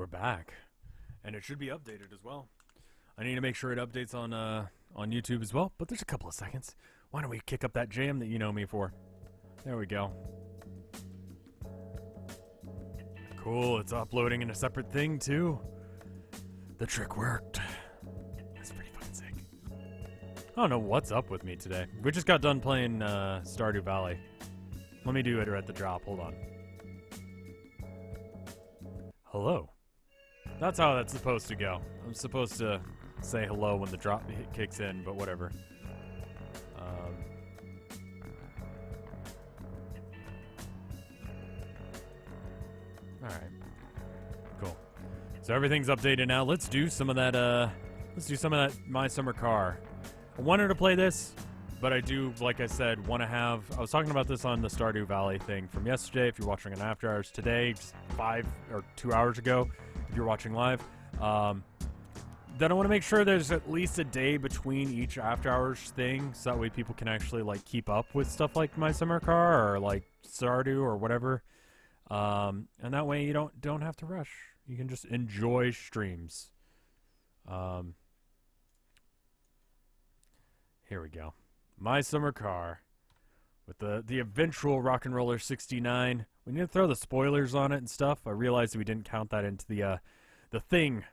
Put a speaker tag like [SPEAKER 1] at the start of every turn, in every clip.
[SPEAKER 1] We're back, and it should be updated as well. I need to make sure it updates on YouTube as well, but there's a couple of seconds. Why don't we kick up that jam that you know me for? There we go. Cool, it's uploading in a separate thing too. The trick worked. That's pretty fucking sick. I don't know what's up with me today. We just got done playing Stardew Valley. Let me do it at the drop, hold on. Hello. That's how that's supposed to go. I'm supposed to say hello when the drop kicks in, but whatever. Alright. Cool. So everything's updated now. Let's do some of that, My Summer Car. I wanted to play this, but I do, like I said, want to have... I was talking about this on the Stardew Valley thing from yesterday, if you're watching on After Hours. Today, just 5 or 2 hours ago, if you're watching live. Then I want to make sure there's at least a day between each After Hours thing, so that way people can actually, like, keep up with stuff like My Summer Car, or, like, Stardew, or whatever. And that way you don't have to rush. You can just enjoy streams. Here we go. My Summer Car with the eventual Rock and Roller 69. We need to throw the spoilers on it and stuff. I realized we didn't count that into the thing.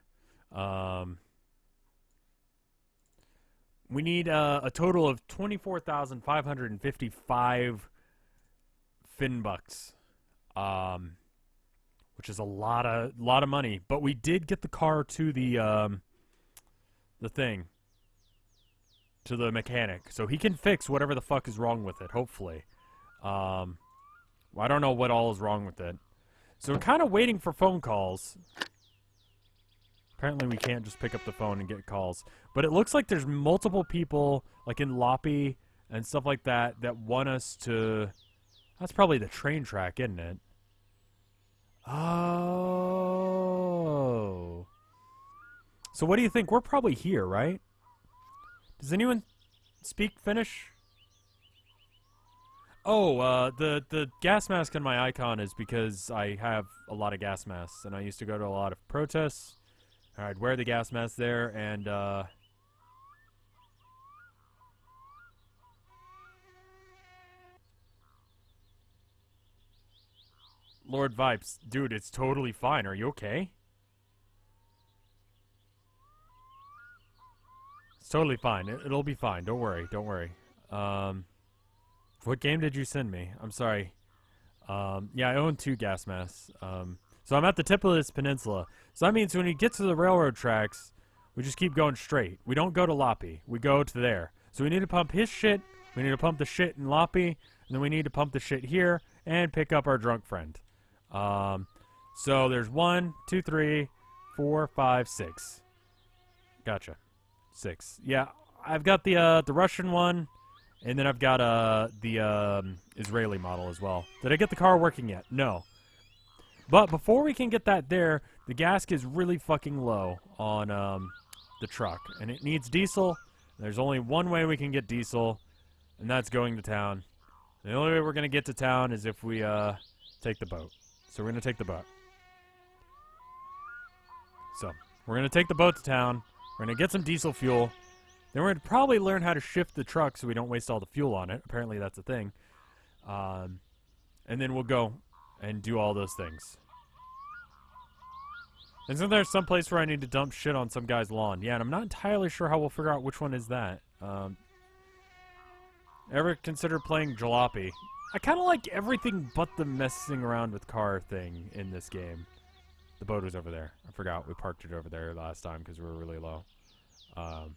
[SPEAKER 1] We need a total of 24,555 Finbucks. Which is a lot of money, but we did get the car to the thing, to the mechanic, so he can fix whatever the fuck is wrong with it. Hopefully, well, I don't know what all is wrong with it, so we're kind of waiting for phone calls. Apparently, we can't just pick up the phone and get calls, but it looks like there's multiple people, like in Loppy and stuff like that, that want us to. That's probably the train track, isn't it? Oh. So what do you think? We're probably here, right? Does anyone speak Finnish? Oh, the gas mask on my icon is because I have a lot of gas masks, and I used to go to a lot of protests. I'd wear the gas mask there, and, Lord Vipes, dude, it's totally fine. Are you okay? It's totally fine. It'll be fine. Don't worry. Don't worry. What game did you send me? I'm sorry. Yeah, I own 2 gas masks. So I'm at the tip of this peninsula. So that means when we get to the railroad tracks, we just keep going straight. We don't go to Loppy. We go to there. So we need to pump his shit. We need to pump the shit in Loppy. And then we need to pump the shit here and pick up our drunk friend. So there's 1, 2, 3, 4, 5, 6. Gotcha. 6. Yeah, I've got the Russian one, and then I've got the Israeli model as well. Did I get the car working yet? No. But before we can get that there, the gas is really fucking low on the truck, and it needs diesel. There's only one way we can get diesel, and that's going to town. The only way we're gonna get to town is if we take the boat. So we're going to take the boat. So, we're going to take the boat to town. We're going to get some diesel fuel. Then we're going to probably learn how to shift the truck so we don't waste all the fuel on it. Apparently that's a thing. And then we'll go and do all those things. Isn't there some place where I need to dump shit on some guy's lawn? Yeah, and I'm not entirely sure how we'll figure out which one is that. Ever consider playing Jalopy? I kind of like everything but the messing around with car thing in this game. The boat was over there. I forgot we parked it over there last time because we were really low. How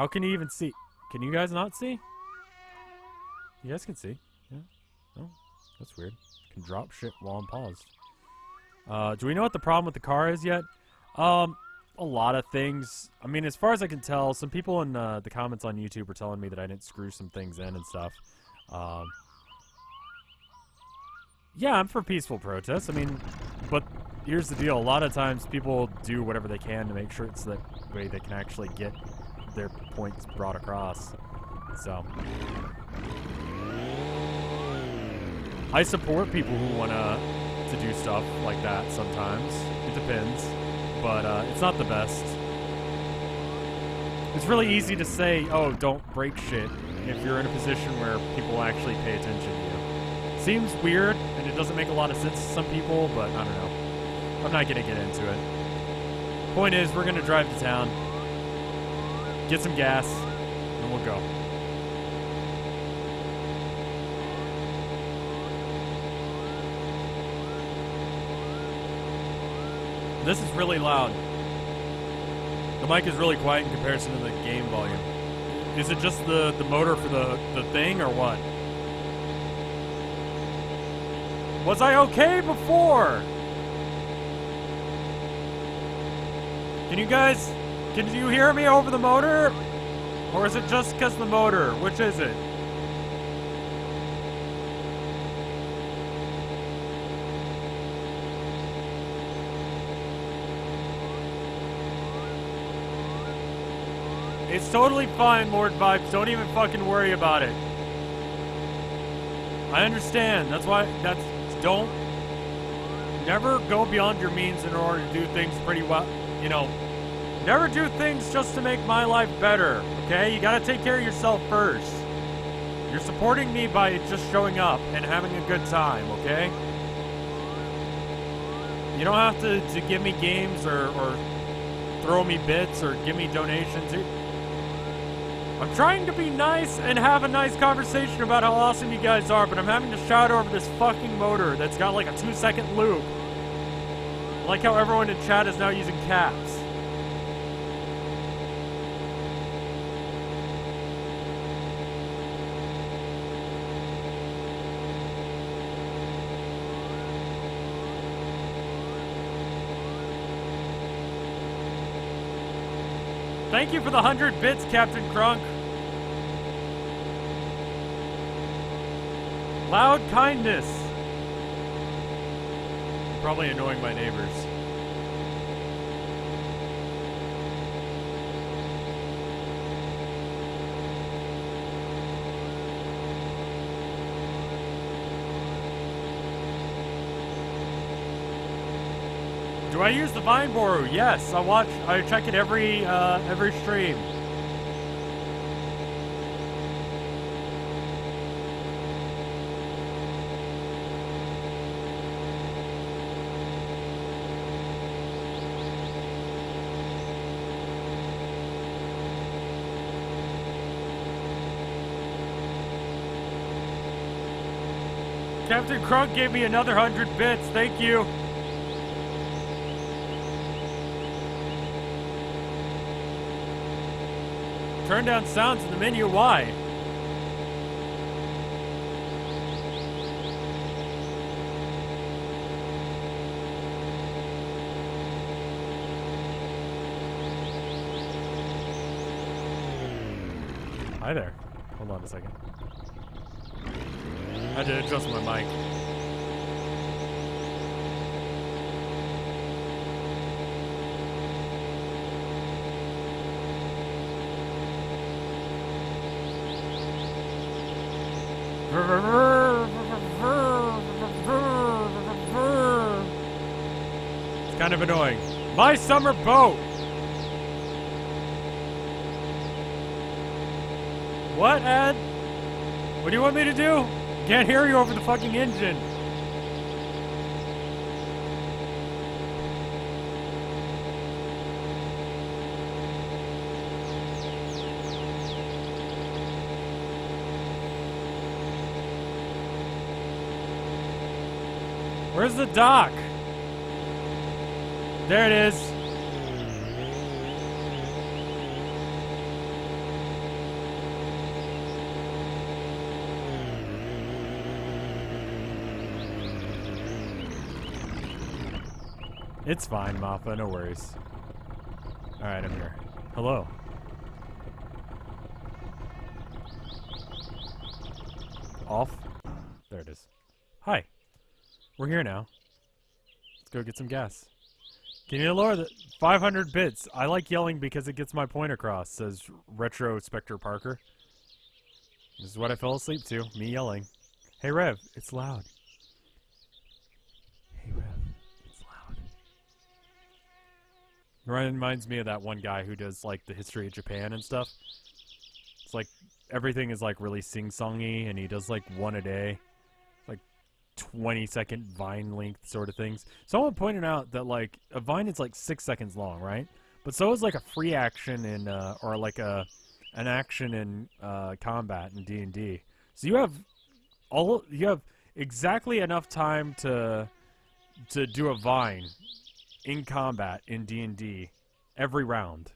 [SPEAKER 1] can you even see? Can you guys not see? You guys can see. Yeah. Oh, that's weird. Can drop shit while I'm paused. Do we know what the problem with the car is yet? A lot of things. I mean, as far as I can tell, some people in the comments on YouTube are telling me that I didn't screw some things in and stuff. Yeah, I'm for peaceful protests. I mean, but here's the deal. A lot of times people do whatever they can to make sure it's the way they can actually get their points brought across. So, I support people who want to do do stuff like that sometimes. It depends. But it's not the best. It's really easy to say, oh, don't break shit if you're in a position where people actually pay attention to you. Seems weird, and it doesn't make a lot of sense to some people, but I don't know. I'm not going to get into it. Point is, we're going to drive to town, get some gas, and we'll go. This is really loud. The mic is really quiet in comparison to the game volume. Is it just the motor for the thing, or what? Was I okay before? Can you hear me over the motor? Or is it just because the motor? Which is it? It's totally fine, Lord Vibes. Don't even fucking worry about it. I understand. Don't never go beyond your means in order to do things pretty well. You know, never do things just to make my life better, okay? You gotta take care of yourself first. You're supporting me by just showing up and having a good time, okay? You don't have to give me games or throw me bits or give me donations. I'm trying to be nice and have a nice conversation about how awesome you guys are, but I'm having to shout over this fucking motor that's got like a 2-second loop. I like how everyone in chat is now using caps. Thank you for the 100 bits, Captain Crunk. Loud kindness. Probably annoying my neighbors. Do I use the Vine Boru? Yes, I check it every stream. Captain Crunk gave me another 100 bits. Thank you. Turn down sounds in the menu. Why? Hi there. Hold on a second. I had to adjust my mic. It's kind of annoying. My summer boat! What, Ed? What do you want me to do? Can't hear you over the fucking engine. Where's the dock? There it is. It's fine, Mappa, no worries. Alright, I'm here. Hello. Off? There it is. Hi. We're here now. Let's go get some gas. Can you lower the 500 bits? I like yelling because it gets my point across, says Retro Spectre Parker. This is what I fell asleep to, me yelling. Hey Rev, it's loud. Hey Rev. Reminds me of that one guy who does like the history of Japan and stuff. It's like everything is like really sing-songy, and he does like one a day, like 20-second Vine length sort of things. Someone pointed out that like a Vine is like 6 seconds long, right? But so is like a free action in or like an action in combat in D&D. So you have exactly enough time to do a Vine in combat in D&D every round.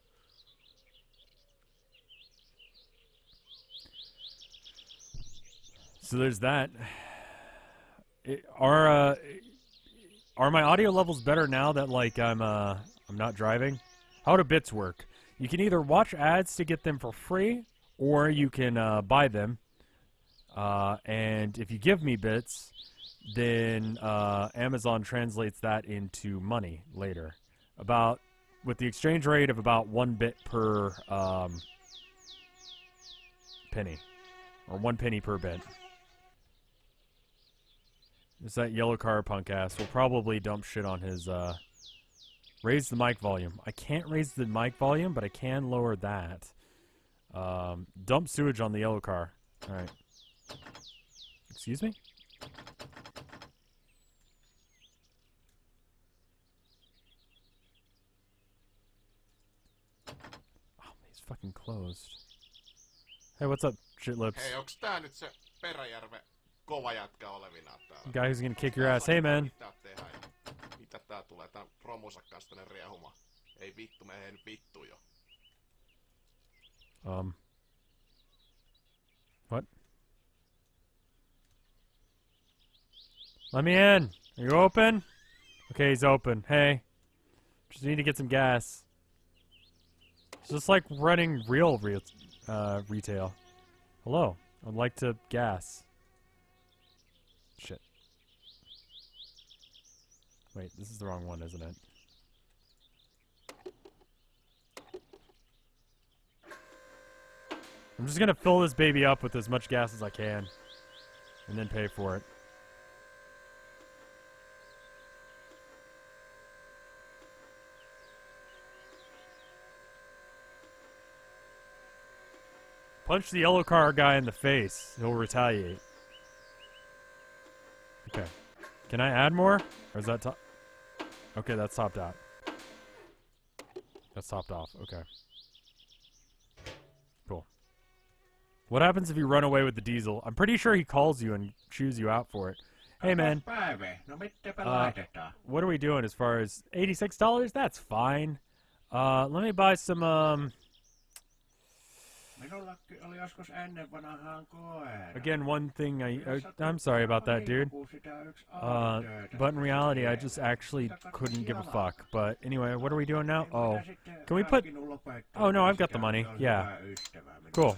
[SPEAKER 1] So there's that. Are my audio levels better now that like I'm not driving? How do bits work? You can either watch ads to get them for free, or you can buy them. And if you give me bits, then Amazon translates that into money later. With the exchange rate of about 1 bit per penny, or 1 penny per bit. It's that yellow car punk ass will probably dump shit on his raise the mic volume. I can't raise the mic volume, but I can lower that. Dump sewage on the yellow car. Alright. Excuse me? Oh, he's fucking closed. Hey, what's up, shitlips?
[SPEAKER 2] Hei, onks tää nyt se Peräjärven kova jätkä olevina täällä?
[SPEAKER 1] Guy who's gonna kick your ass. Hey, man.
[SPEAKER 2] Mitä tää tulee tän promusa kans tänne riehuma? Ei vittu, mene nyt vittu jo.
[SPEAKER 1] What? Let me in. Are you open? Okay, he's open. Hey. Just need to get some gas. It's just like running real retail. Hello. I'd like to gas. Shit. Wait, this is the wrong one, isn't it? I'm just gonna fill this baby up with as much gas as I can. And then pay for it. Punch the yellow car guy in the face. He'll retaliate. Okay. Can I add more? Or is that top? Okay, that's topped out. That's topped off. Okay. Cool. What happens if you run away with the diesel? I'm pretty sure he calls you and chews you out for it. Hey, man. What are we doing as far as $86? That's fine. Let me buy some, Again, one thing I'm sorry about that, dude. But in reality, I just actually couldn't give a fuck. But anyway, what are we doing now? Oh, can we put... Oh, no, I've got the money. Yeah. Cool.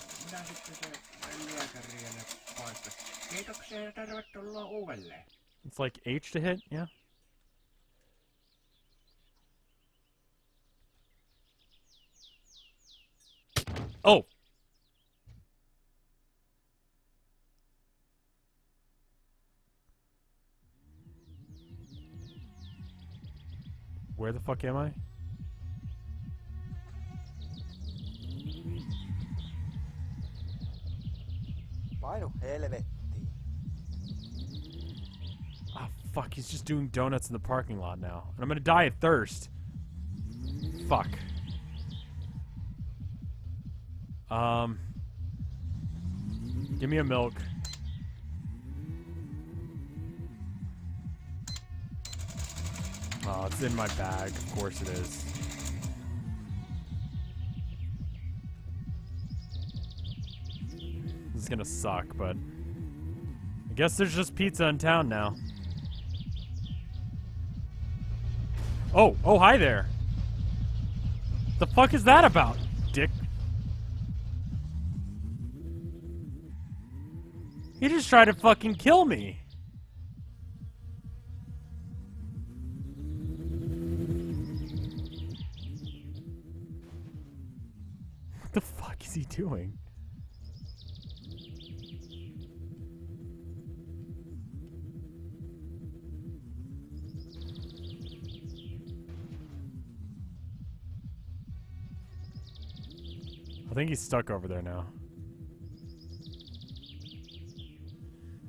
[SPEAKER 1] It's like H to hit, yeah? Oh! Where the fuck am I? Ah, fuck, he's just doing donuts in the parking lot now. And I'm gonna die of thirst. Fuck. Give me a milk. Oh, it's in my bag. Of course it is. This is gonna suck, but I guess there's just pizza in town now. Oh, oh, hi there. The fuck is that about, dick? He just tried to fucking kill me. What the fuck is he doing? I think he's stuck over there now.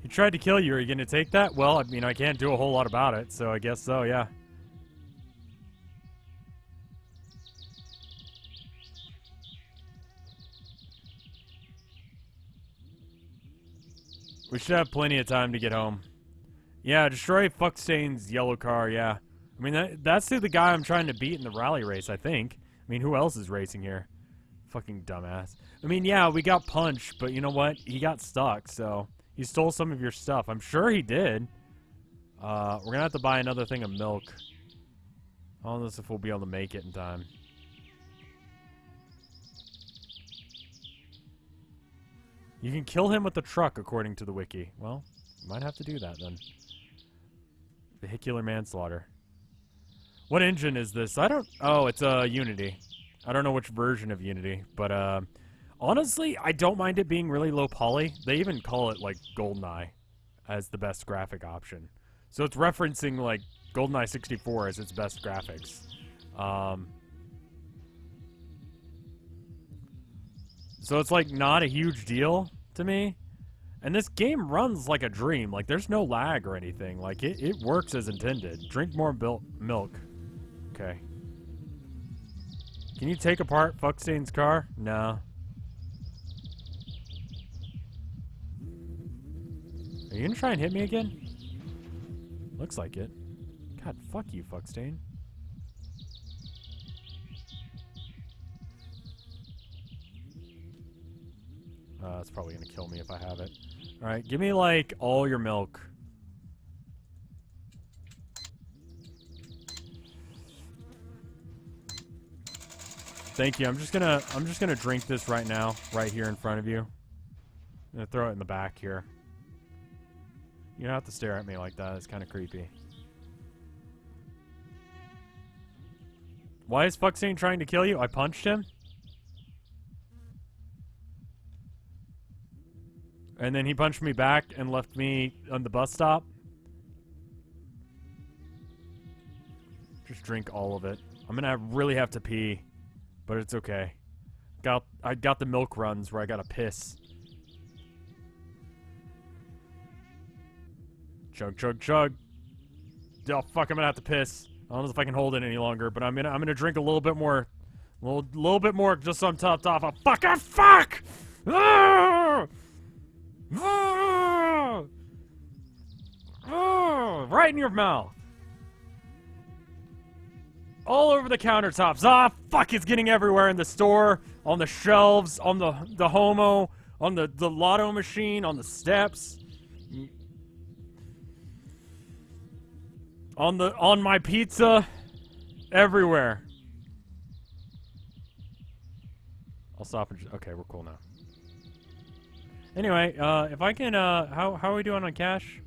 [SPEAKER 1] He tried to kill you. Are you going to take that? Well, I mean, I can't do a whole lot about it, so I guess so, yeah. We should have plenty of time to get home. Yeah, destroy Fuckstain's yellow car, yeah. I mean, that's the guy I'm trying to beat in the rally race, I think. I mean, who else is racing here? Fucking dumbass. I mean, yeah, we got punched, but you know what? He got stuck, so... He stole some of your stuff. I'm sure he did. We're gonna have to buy another thing of milk. I don't know if we'll be able to make it in time. You can kill him with the truck, according to the wiki. Well, you might have to do that, then. Vehicular manslaughter. What engine is this? I don't... Oh, it's Unity. I don't know which version of Unity, but, honestly, I don't mind it being really low poly. They even call it, like, GoldenEye as the best graphic option. So it's referencing, like, GoldenEye 64 as its best graphics. So it's, like, not a huge deal to me. And this game runs like a dream. Like, there's no lag or anything. Like, it works as intended. Drink more milk. Okay. Can you take apart Fuckstain's car? No. Are you gonna try and hit me again? Looks like it. God, fuck you, Fuckstain. It's probably gonna kill me if I have it. Alright, give me, like, all your milk. Thank you. I'm just gonna drink this right now, right here in front of you. I'm gonna throw it in the back here. You don't have to stare at me like that. It's kind of creepy. Why is Fuckstain trying to kill you? I punched him? And then he punched me back and left me on the bus stop? Just drink all of it. I'm gonna really have to pee. But it's okay. I got the milk runs where I gotta piss. Chug, chug, chug. Oh fuck! I'm gonna have to piss. I don't know if I can hold it any longer, but I'm gonna drink a little bit more, little bit more, just so I'm topped off. Fuck! Fuck! Ah! Ah! Ah! Right in your mouth. All over the countertops. Ah, fuck, it's getting everywhere in the store, on the shelves, on the homo, on the lotto machine, on the steps. On my pizza. Everywhere. I'll stop and okay, we're cool now. Anyway, if I can, how are we doing on cash?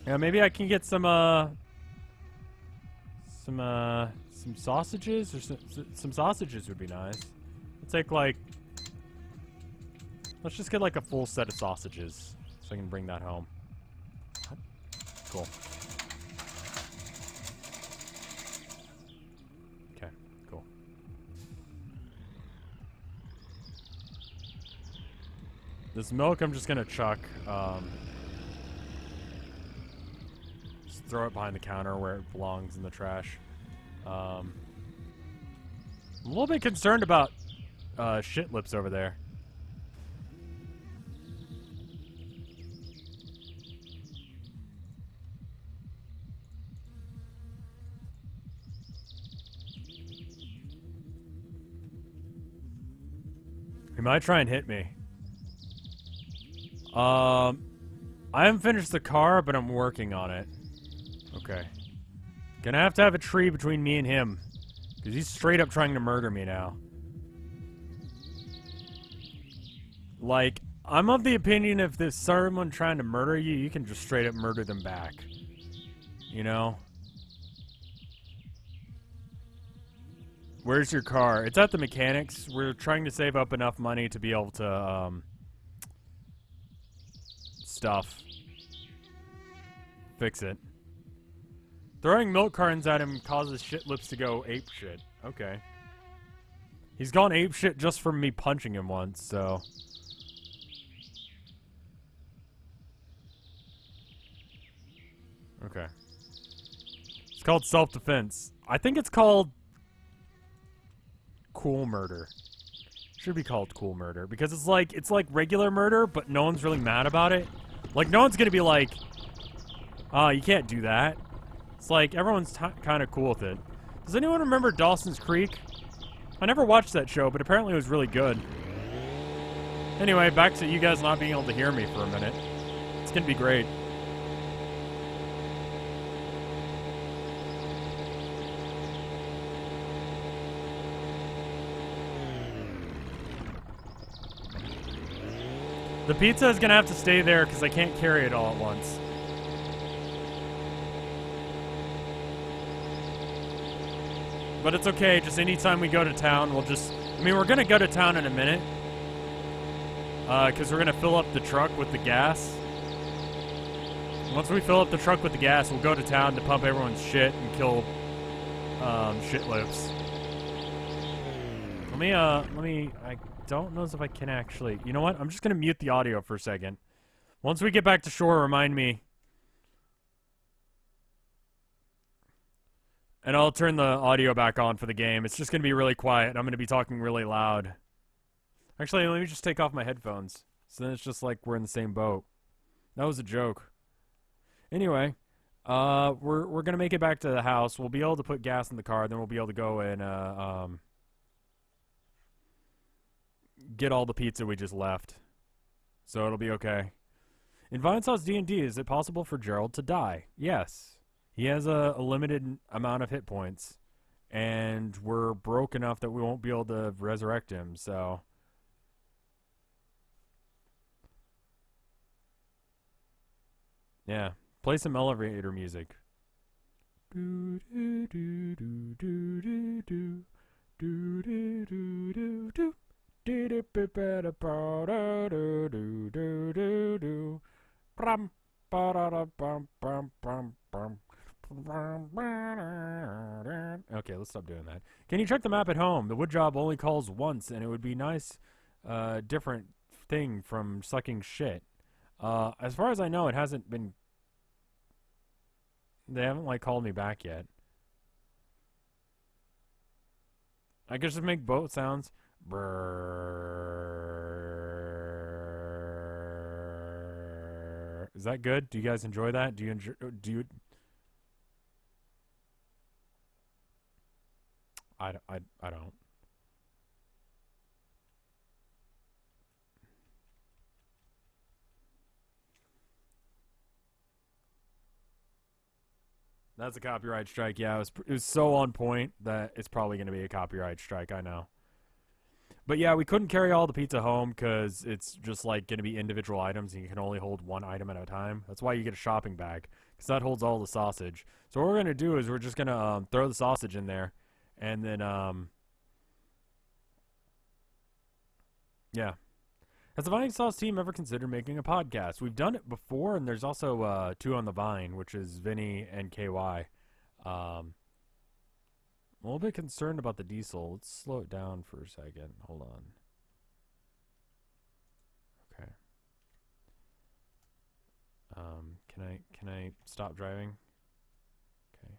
[SPEAKER 1] Yeah, maybe I can get some sausages, or some sausages would be nice. I'll take, like, let's just get, like, a full set of sausages so I can bring that home. Cool. Okay, cool. This milk I'm just gonna chuck, just throw it behind the counter where it belongs in the trash. I'm a little bit concerned about shit lips over there. He might try and hit me. I haven't finished the car, but I'm working on it. Okay. Gonna have to have a tree between me and him. Because he's straight up trying to murder me now. Like, I'm of the opinion if there's someone trying to murder you, you can just straight up murder them back. You know? Where's your car? It's at the mechanics. We're trying to save up enough money to be able to, fix it. Throwing milk cartons at him causes shit lips to go ape shit. Okay. He's gone apeshit just from me punching him once, so... Okay. It's called self-defense. I think it's called... cool murder. Should be called cool murder, because it's like regular murder, but no one's really mad about it. Like, no one's gonna be like, oh, you can't do that. It's like, everyone's kind of cool with it. Does anyone remember Dawson's Creek? I never watched that show, but apparently it was really good. Anyway, back to you guys not being able to hear me for a minute. It's gonna be great. The pizza is gonna have to stay there because I can't carry it all at once. But it's okay, just anytime we go to town, we'll just... I mean, we're gonna go to town in a minute. Because we're gonna fill up the truck with the gas. Once we fill up the truck with the gas, we'll go to town to pump everyone's shit and kill, shit lips. Let me, I don't know if I can actually... You know what? I'm just gonna mute the audio for a second. Once we get back to shore, remind me. And I'll turn the audio back on for the game. It's just gonna be really quiet. I'm gonna be talking really loud. Actually, let me just take off my headphones. So then it's just like we're in the same boat. That was a joke. Anyway, we're gonna make it back to the house. We'll be able to put gas in the car, then we'll be able to go and get all the pizza we just left. So it'll be okay. In Vinesauce D&D, is it possible for Gerald to die? Yes. He has a limited amount of hit points. And we're broke enough that we won't be able to resurrect him, so... Yeah. Play some elevator music. Do do do do do do do do do do do do. Okay, let's stop doing that. Can you check the map at home? The wood job only calls once, and it would be nice, different thing from sucking shit. As far as I know, it hasn't been... They haven't, like, called me back yet. I could just make boat sounds. Brrrr. Is that good? Do you guys enjoy that? Do you enjoy... Do you... I don't. That's a copyright strike. Yeah, it was so on point that it's probably going to be a copyright strike. I know. But yeah, we couldn't carry all the pizza home because it's just like going to be individual items and you can only hold one item at a time. That's why you get a shopping bag because that holds all the sausage. So what we're going to do is we're just going to throw the sausage in there and then, yeah. Has the Vinesauce team ever considered making a podcast? We've done it before, and there's also 2 on the Vine, which is Vinny and KY. I'm a little bit concerned about the diesel. Let's slow it down for a second. Hold on. Okay. Can I stop driving? Okay.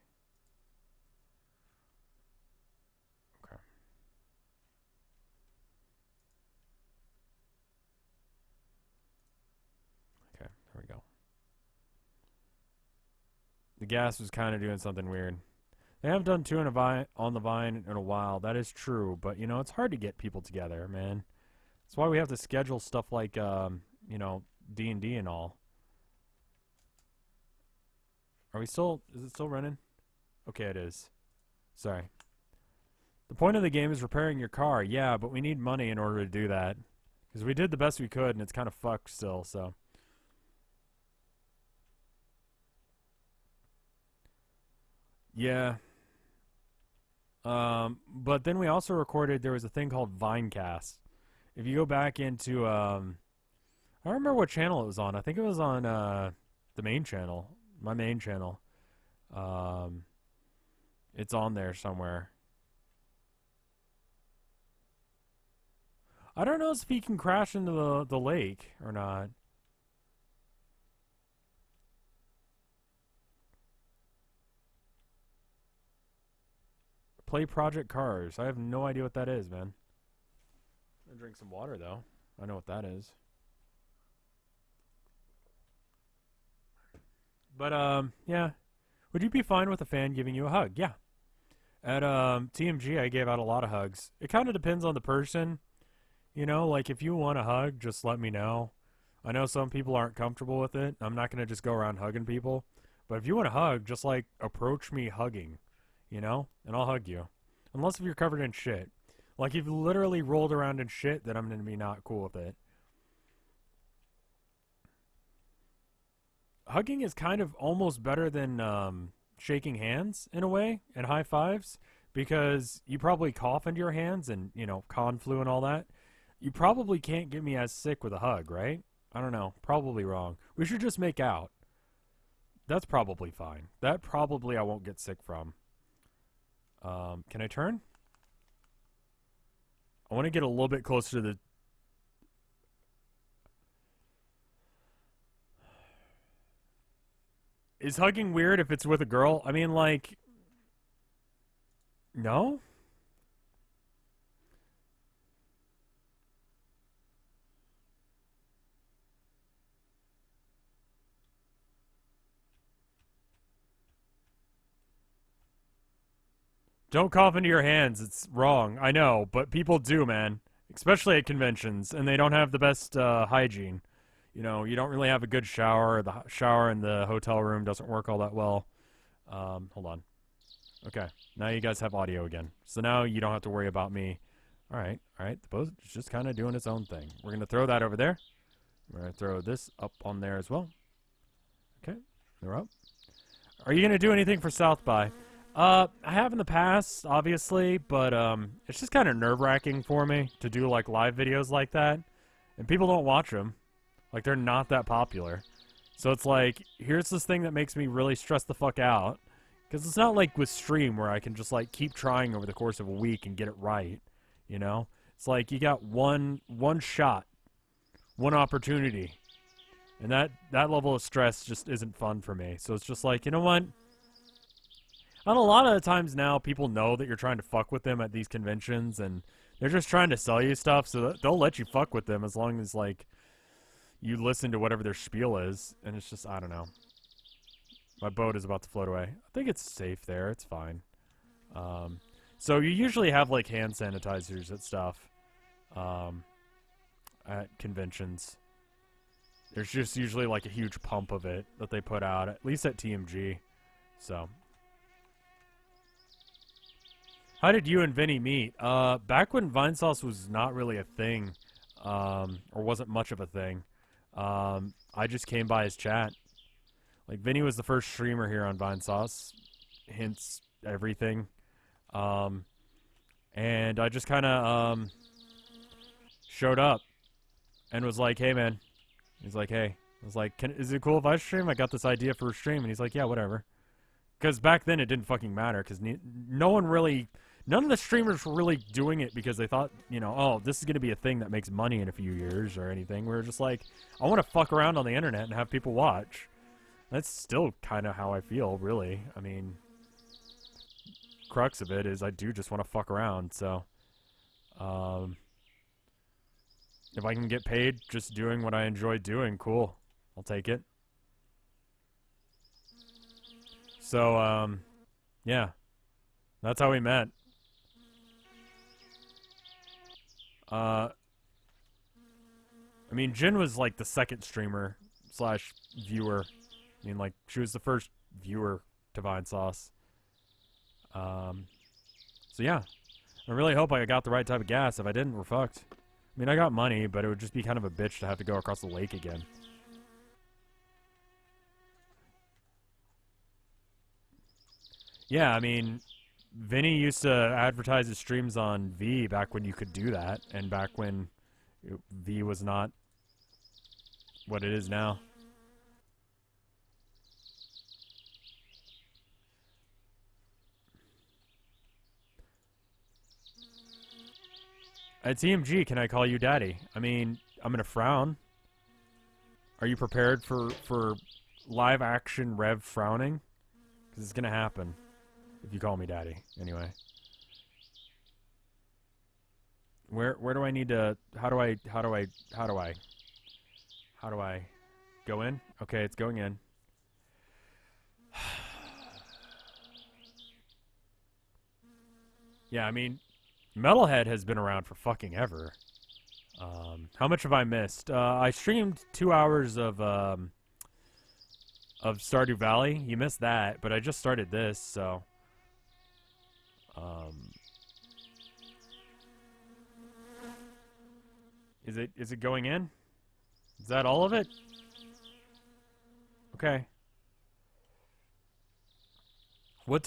[SPEAKER 1] Okay. Okay, there we go. The gas was kind of doing something weird. They haven't done 2 on the Vine in a while. That is true, but you know it's hard to get people together, man. That's why we have to schedule stuff like you know, D&D and all. Are we still? Is it still running? Okay, it is. Sorry. The point of the game is repairing your car. Yeah, but we need money in order to do that because we did the best we could, and it's kind of fucked still. So. Yeah. But then we also recorded, there was a thing called Vinecast. If you go back into, I don't remember what channel it was on. I think it was on, the main channel. My main channel. It's on there somewhere. I don't know if he can crash into the lake or not. Play Project Cars. I have no idea what that is, man. I'm gonna drink some water though. I know what that is. But yeah. Would you be fine with a fan giving you a hug? Yeah. At TMG, I gave out a lot of hugs. It kind of depends on the person. You know, like if you want a hug, just let me know. I know some people aren't comfortable with it. I'm not gonna just go around hugging people. But if you want a hug, just like approach me hugging, you know, and I'll hug you. Unless if you're covered in shit. Like if you literally rolled around in shit, then I'm gonna be not cool with it. Hugging is kind of almost better than shaking hands in a way and high fives because you probably cough into your hands and, you know, con flu and all that. You probably can't get me as sick with a hug, right? I don't know. Probably wrong. We should just make out. That's probably fine. That probably I won't get sick from. Can I turn? I want to get a little bit closer to the... Is hugging weird if it's with a girl? I mean, like... No? Don't cough into your hands. It's wrong. I know, but people do, man. Especially at conventions, and they don't have the best hygiene. You know, you don't really have a good shower. The shower in the hotel room doesn't work all that well. Hold on. Okay, now you guys have audio again. So now you don't have to worry about me. All right. The boat is just kind of doing its own thing. We're going to throw that over there. We're going to throw this up on there as well. Okay, they're up. Are you going to do anything for South by? I have in the past, obviously, but it's just kind of nerve-wracking for me to do like live videos like that, and people don't watch them. Like they're not that popular, so it's like here's this thing that makes me really stress the fuck out, because it's not like with stream where I can just like keep trying over the course of a week and get it right. You know, it's like you got one shot, one opportunity, and that level of stress just isn't fun for me. So it's just like, you know what? And a lot of the times now, people know that you're trying to fuck with them at these conventions, and they're just trying to sell you stuff, so they'll let you fuck with them as long as, like, you listen to whatever their spiel is, and it's just, I don't know. My boat is about to float away. I think it's safe there. It's fine. So you usually have, like, hand sanitizers and stuff at conventions. There's just usually, like, a huge pump of it that they put out, at least at TMG. So... How did you and Vinny meet? Back when Vinesauce was not really a thing, or wasn't much of a thing, I just came by his chat. Like, Vinny was the first streamer here on Vinesauce, hints everything, and I just kind of, showed up, and was like, hey, man. He's like, hey. I was like, is it cool if I stream? I got this idea for a stream, and he's like, yeah, whatever. Because back then it didn't fucking matter, because no one really... None of the streamers were really doing it because they thought, you know, oh, this is going to be a thing that makes money in a few years or anything. We were just like, I want to fuck around on the internet and have people watch. That's still kind of how I feel, really. I mean, crux of it is I do just want to fuck around, so... if I can get paid just doing what I enjoy doing, cool. I'll take it. So, yeah. That's how we met. I mean, Jin was like the second streamer slash viewer. I mean, like, she was the first viewer to Vinesauce. So yeah. I really hope I got the right type of gas. If I didn't, we're fucked. I mean, I got money, but it would just be kind of a bitch to have to go across the lake again. Yeah, I mean... Vinny used to advertise his streams on V back when you could do that, and back when V was not what it is now. At TMG, can I call you daddy? I mean, I'm gonna frown. Are you prepared for live action Rev frowning? Because it's gonna happen if you call me daddy. Anyway. Where do I need to? How do I go in? Okay, it's going in. Yeah, I mean, Metalhead has been around for fucking ever. How much have I missed? I streamed 2 hours of Stardew Valley. You missed that, but I just started this, so is it going in? Is that all of it? Okay. What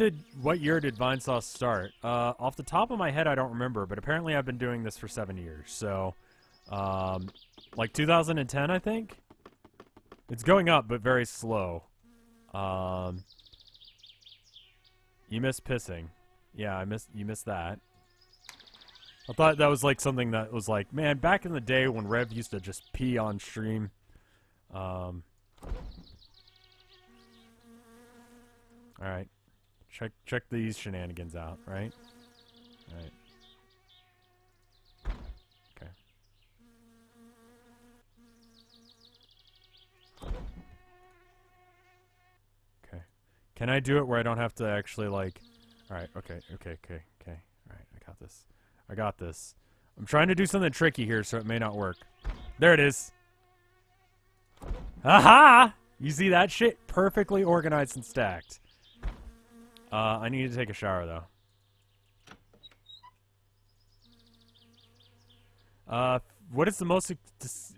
[SPEAKER 1] year did Vinesauce start? Off the top of my head, I don't remember, but apparently I've been doing this for 7 years. So, like 2010, I think. It's going up, but very slow. You missed pissing. Yeah, you missed that. I thought that was like something that was like, man, back in the day when Rev used to just pee on stream. All right. Check these shenanigans out, right? Alright. Okay. Okay. Can I do it where I don't have to actually, like... Alright, okay. Alright, I got this. I'm trying to do something tricky here, so it may not work. There it is! Aha! You see that shit? Perfectly organized and stacked. I need to take a shower, though. What is the most...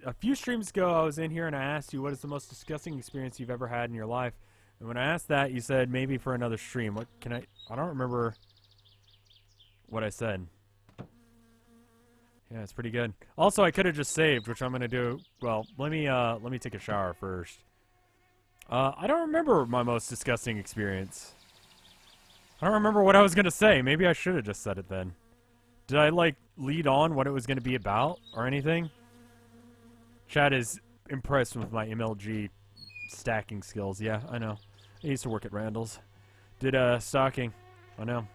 [SPEAKER 1] A few streams ago, I was in here and I asked you, what is the most disgusting experience you've ever had in your life? And when I asked that, you said, maybe for another stream. What can I don't remember what I said. Yeah, it's pretty good. Also, I could have just saved, which I'm going to do... Well, let me take a shower first. I don't remember my most disgusting experience. I don't remember what I was going to say. Maybe I should have just said it then. Did I, like, lead on what it was going to be about or anything? Chad is impressed with my MLG stacking skills. Yeah, I know. I used to work at Randall's. Did, stocking. I know.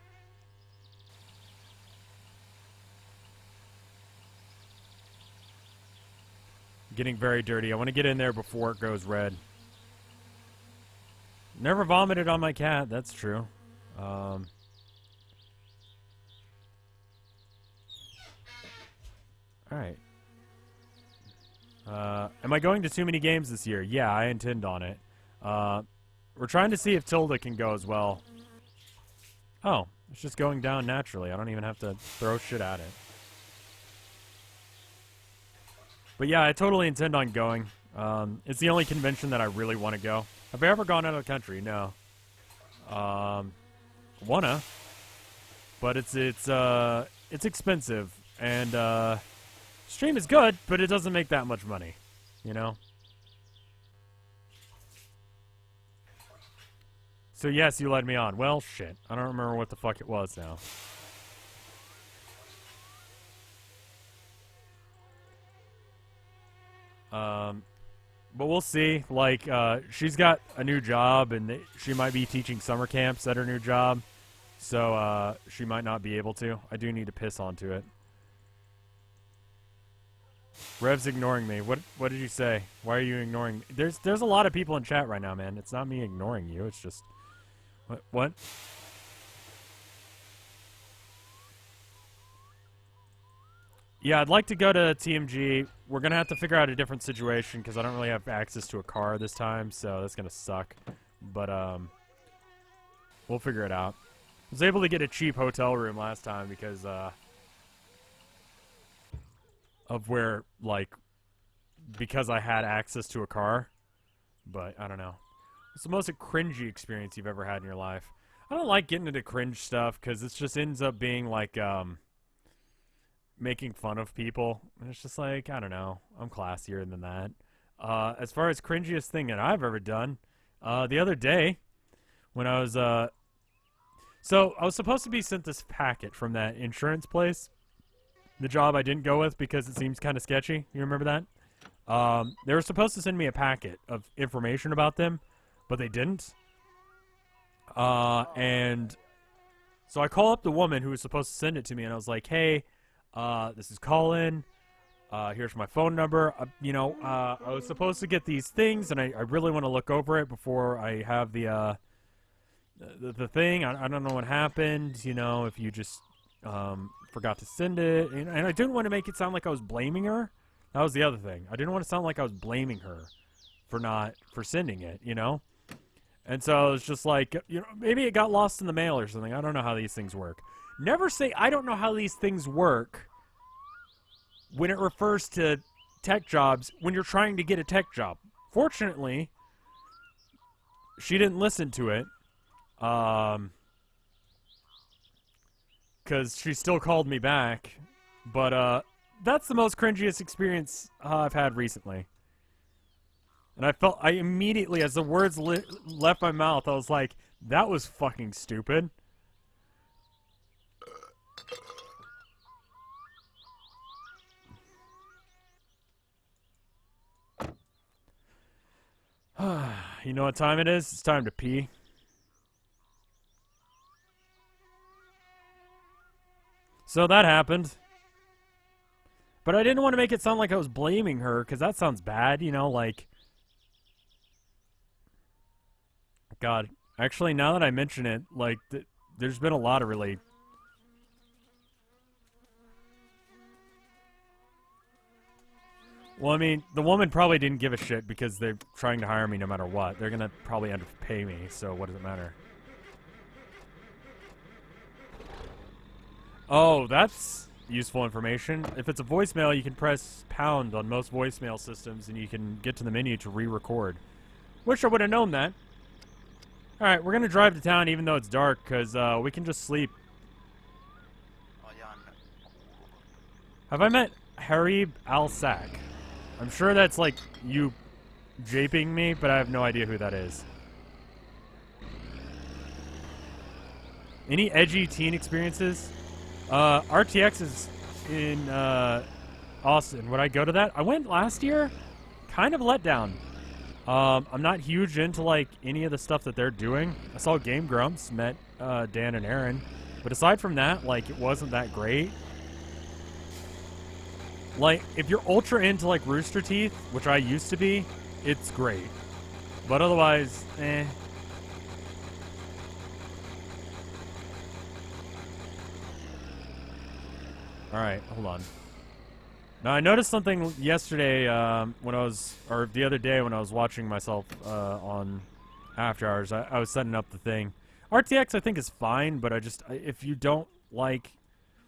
[SPEAKER 1] Getting very dirty. I want to get in there before it goes red. Never vomited on my cat. That's true. Alright. Am I going to too many games this year? Yeah, I intend on it. We're trying to see if Tilda can go as well. Oh, it's just going down naturally. I don't even have to throw shit at it. But yeah, I totally intend on going. It's the only convention that I really want to go. Have I ever gone out of the country? No. Wanna, but it's expensive, and stream is good, but it doesn't make that much money, you know. So yes, you led me on. Well, shit, I don't remember what the fuck it was now. But we'll see. Like, she's got a new job, and she might be teaching summer camps at her new job. So, she might not be able to. I do need to piss onto it. Rev's ignoring me. What did you say? Why are you ignoring me? There's a lot of people in chat right now, man. It's not me ignoring you. It's just... What? Yeah, I'd like to go to TMG. We're going to have to figure out a different situation because I don't really have access to a car this time, so that's going to suck. But, we'll figure it out. I was able to get a cheap hotel room last time because, of where, like, because I had access to a car. But, I don't know. What's the most cringy experience you've ever had in your life? I don't like getting into cringe stuff because it just ends up being, like, making fun of people. And it's just like, I don't know. I'm classier than that. As far as cringiest thing that I've ever done, the other day, when I was, so I was supposed to be sent this packet from that insurance place. the job I didn't go with because it seems kind of sketchy. You remember that? They were supposed to send me a packet of information about them, but they didn't. And so I call up the woman who was supposed to send it to me, and I was like, hey, this is Colin. Here's my phone number. I was supposed to get these things, and I really want to look over it before I have the thing. I don't know what happened, if you just forgot to send it. And I didn't want to make it sound like I was blaming her. That was the other thing. I didn't want to sound like I was blaming her for sending it, And so it's just like, maybe it got lost in the mail or something. I don't know how these things work. Never say, I don't know how these things work when it refers to tech jobs when you're trying to get a tech job. Fortunately, she didn't listen to it. Because she still called me back. But, that's the most cringiest experience I've had recently. And I immediately, as the words left my mouth, I was like, that was fucking stupid. You know what time it is? It's time to pee. So that happened. But I didn't want to make it sound like I was blaming her, because that sounds bad, like... God, actually, now that I mention it, like, there's been a lot of really... Well, I mean, the woman probably didn't give a shit because they're trying to hire me no matter what. They're gonna probably underpay me, so what does it matter? Oh, that's useful information. If it's a voicemail, you can press pound on most voicemail systems, and you can get to the menu to re-record. Wish I would have known that. Alright, we're gonna drive to town even though it's dark, because we can just sleep. Have I met Harib Al-Sak? I'm sure that's like you japing me, but I have no idea who that is. Any edgy teen experiences? RTX is in Austin. Would I go to that? I went last year. Kind of let down. I'm not huge into like any of the stuff that they're doing. I saw Game Grumps, met Dan and Aaron, but aside from that, like it wasn't that great. Like if you're ultra into like Rooster Teeth, which I used to be, it's great. But otherwise, eh. Alright, hold on. Now, I noticed something yesterday when I was, or the other day when I was watching myself on After Hours. I was setting up the thing. RTX, I think, is fine, but if you don't like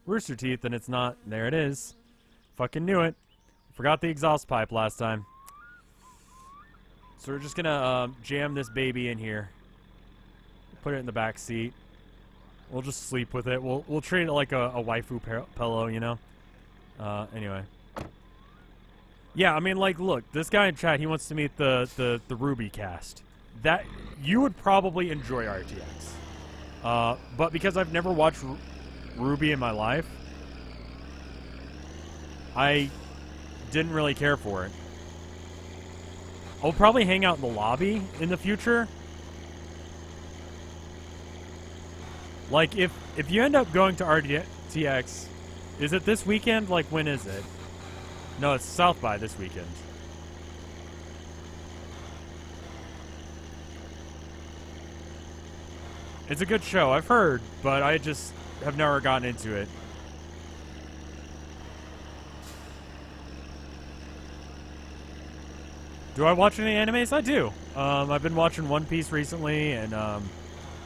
[SPEAKER 1] Rooster Teeth, then it's not. There it is. Fucking knew it. Forgot the exhaust pipe last time. So we're just gonna jam this baby in here. Put it in the back seat. We'll just sleep with it. We'll treat it like a waifu pillow, you know? Anyway. Yeah, I mean, like, look, this guy in chat, he wants to meet the Ruby cast. That, you would probably enjoy RTX. But because I've never watched Ruby in my life, I didn't really care for it. I'll probably hang out in the lobby in the future. Like, if you end up going to RTX, is it this weekend? Like, when is it? No, it's South by this weekend. It's a good show, I've heard, but I just have never gotten into it. Do I watch any animes? I do. I've been watching One Piece recently, and I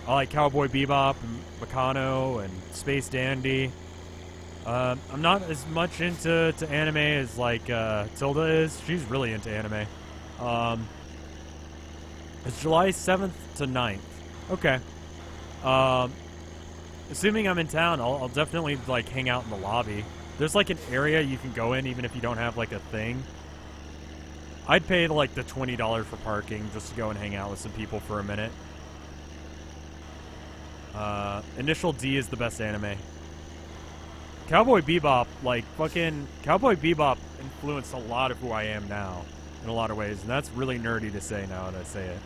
[SPEAKER 1] like Cowboy Bebop and Meccano and Space Dandy. I'm not as much into anime as like Tilda is. She's really into anime. It's July 7th to 9th. Okay. Assuming I'm in town, I'll definitely like hang out in the lobby. There's like an area you can go in even if you don't have like a thing. I'd pay like the $20 for parking just to go and hang out with some people for a minute. Initial D is the best anime. Cowboy Bebop, like, fucking Cowboy Bebop influenced a lot of who I am now in a lot of ways, and that's really nerdy to say now that I say it.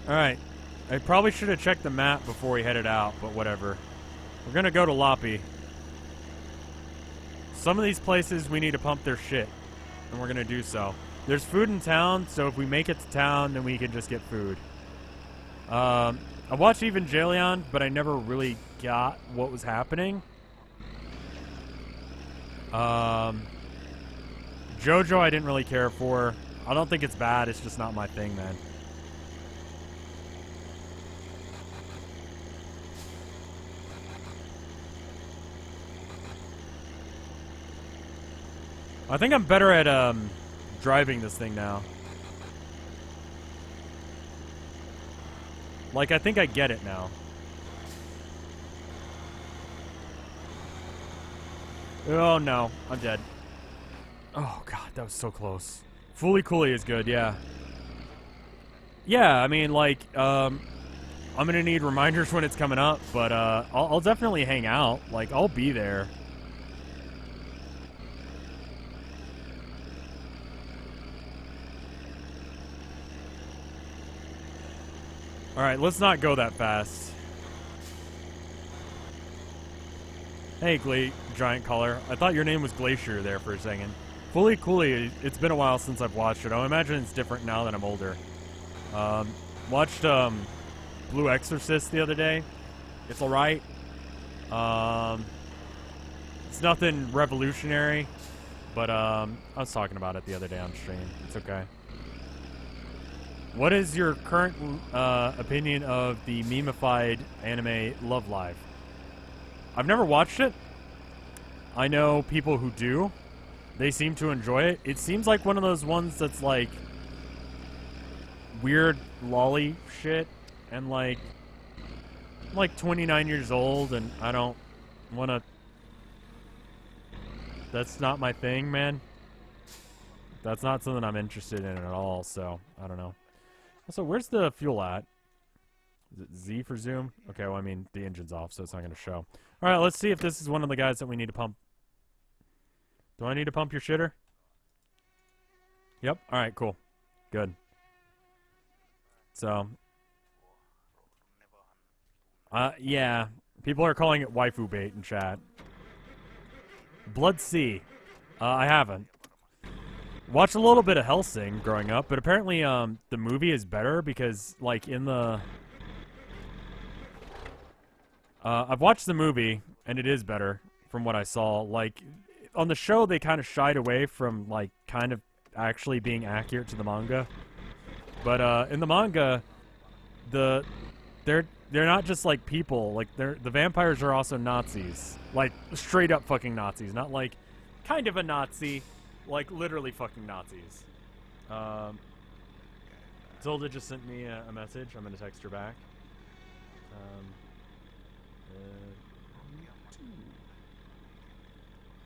[SPEAKER 1] Alright. I probably should have checked the map before we headed out, but whatever. We're gonna go to Loppy. Some of these places we need to pump their shit, and we're gonna do so. There's food in town, so if we make it to town, then we can just get food. I watched Evangelion, but I never really got what was happening. JoJo I didn't really care for. I don't think it's bad, it's just not my thing, man. I think I'm better at, driving this thing now. Like, I think I get it now. Oh, no. I'm dead. Oh, God, that was so close. Fully Cooley is good, yeah. Yeah, I mean, like, I'm gonna need reminders when it's coming up, but, I'll definitely hang out. Like, I'll be there. Alright, let's not go that fast. Hey, Giant Color. I thought your name was Glacier there for a second. Fully Cooley, it's been a while since I've watched it. I imagine it's different now that I'm older. Watched, Blue Exorcist the other day. It's alright. It's nothing revolutionary, but, I was talking about it the other day on stream. It's okay. What is your current opinion of the memified anime Love Live? I've never watched it. I know people who do. They seem to enjoy it. It seems like one of those ones that's like weird lolly shit, and like I'm like 29 years old and I don't want to. That's not my thing, man. That's not something I'm interested in at all, so I don't know. Also, where's the fuel at? Is it Z for zoom? Okay, well, I mean, the engine's off, so it's not going to show. All right, let's see if this is one of the guys that we need to pump. Do I need to pump your shitter? Yep. All right, cool. Good. So, yeah. People are calling it waifu bait in chat. Blood Sea. I haven't. Watched a little bit of Hellsing growing up, but apparently the movie is better because, like, in the... I've watched the movie, and it is better from what I saw. Like, on the show, they kind of shied away from, like, kind of actually being accurate to the manga. But in the manga, they're not just, like, people. Like, the vampires are also Nazis. Like, straight up fucking Nazis. Not, like, kind of a Nazi. Like, literally fucking Nazis. Tilda just sent me a message. I'm going to text her back.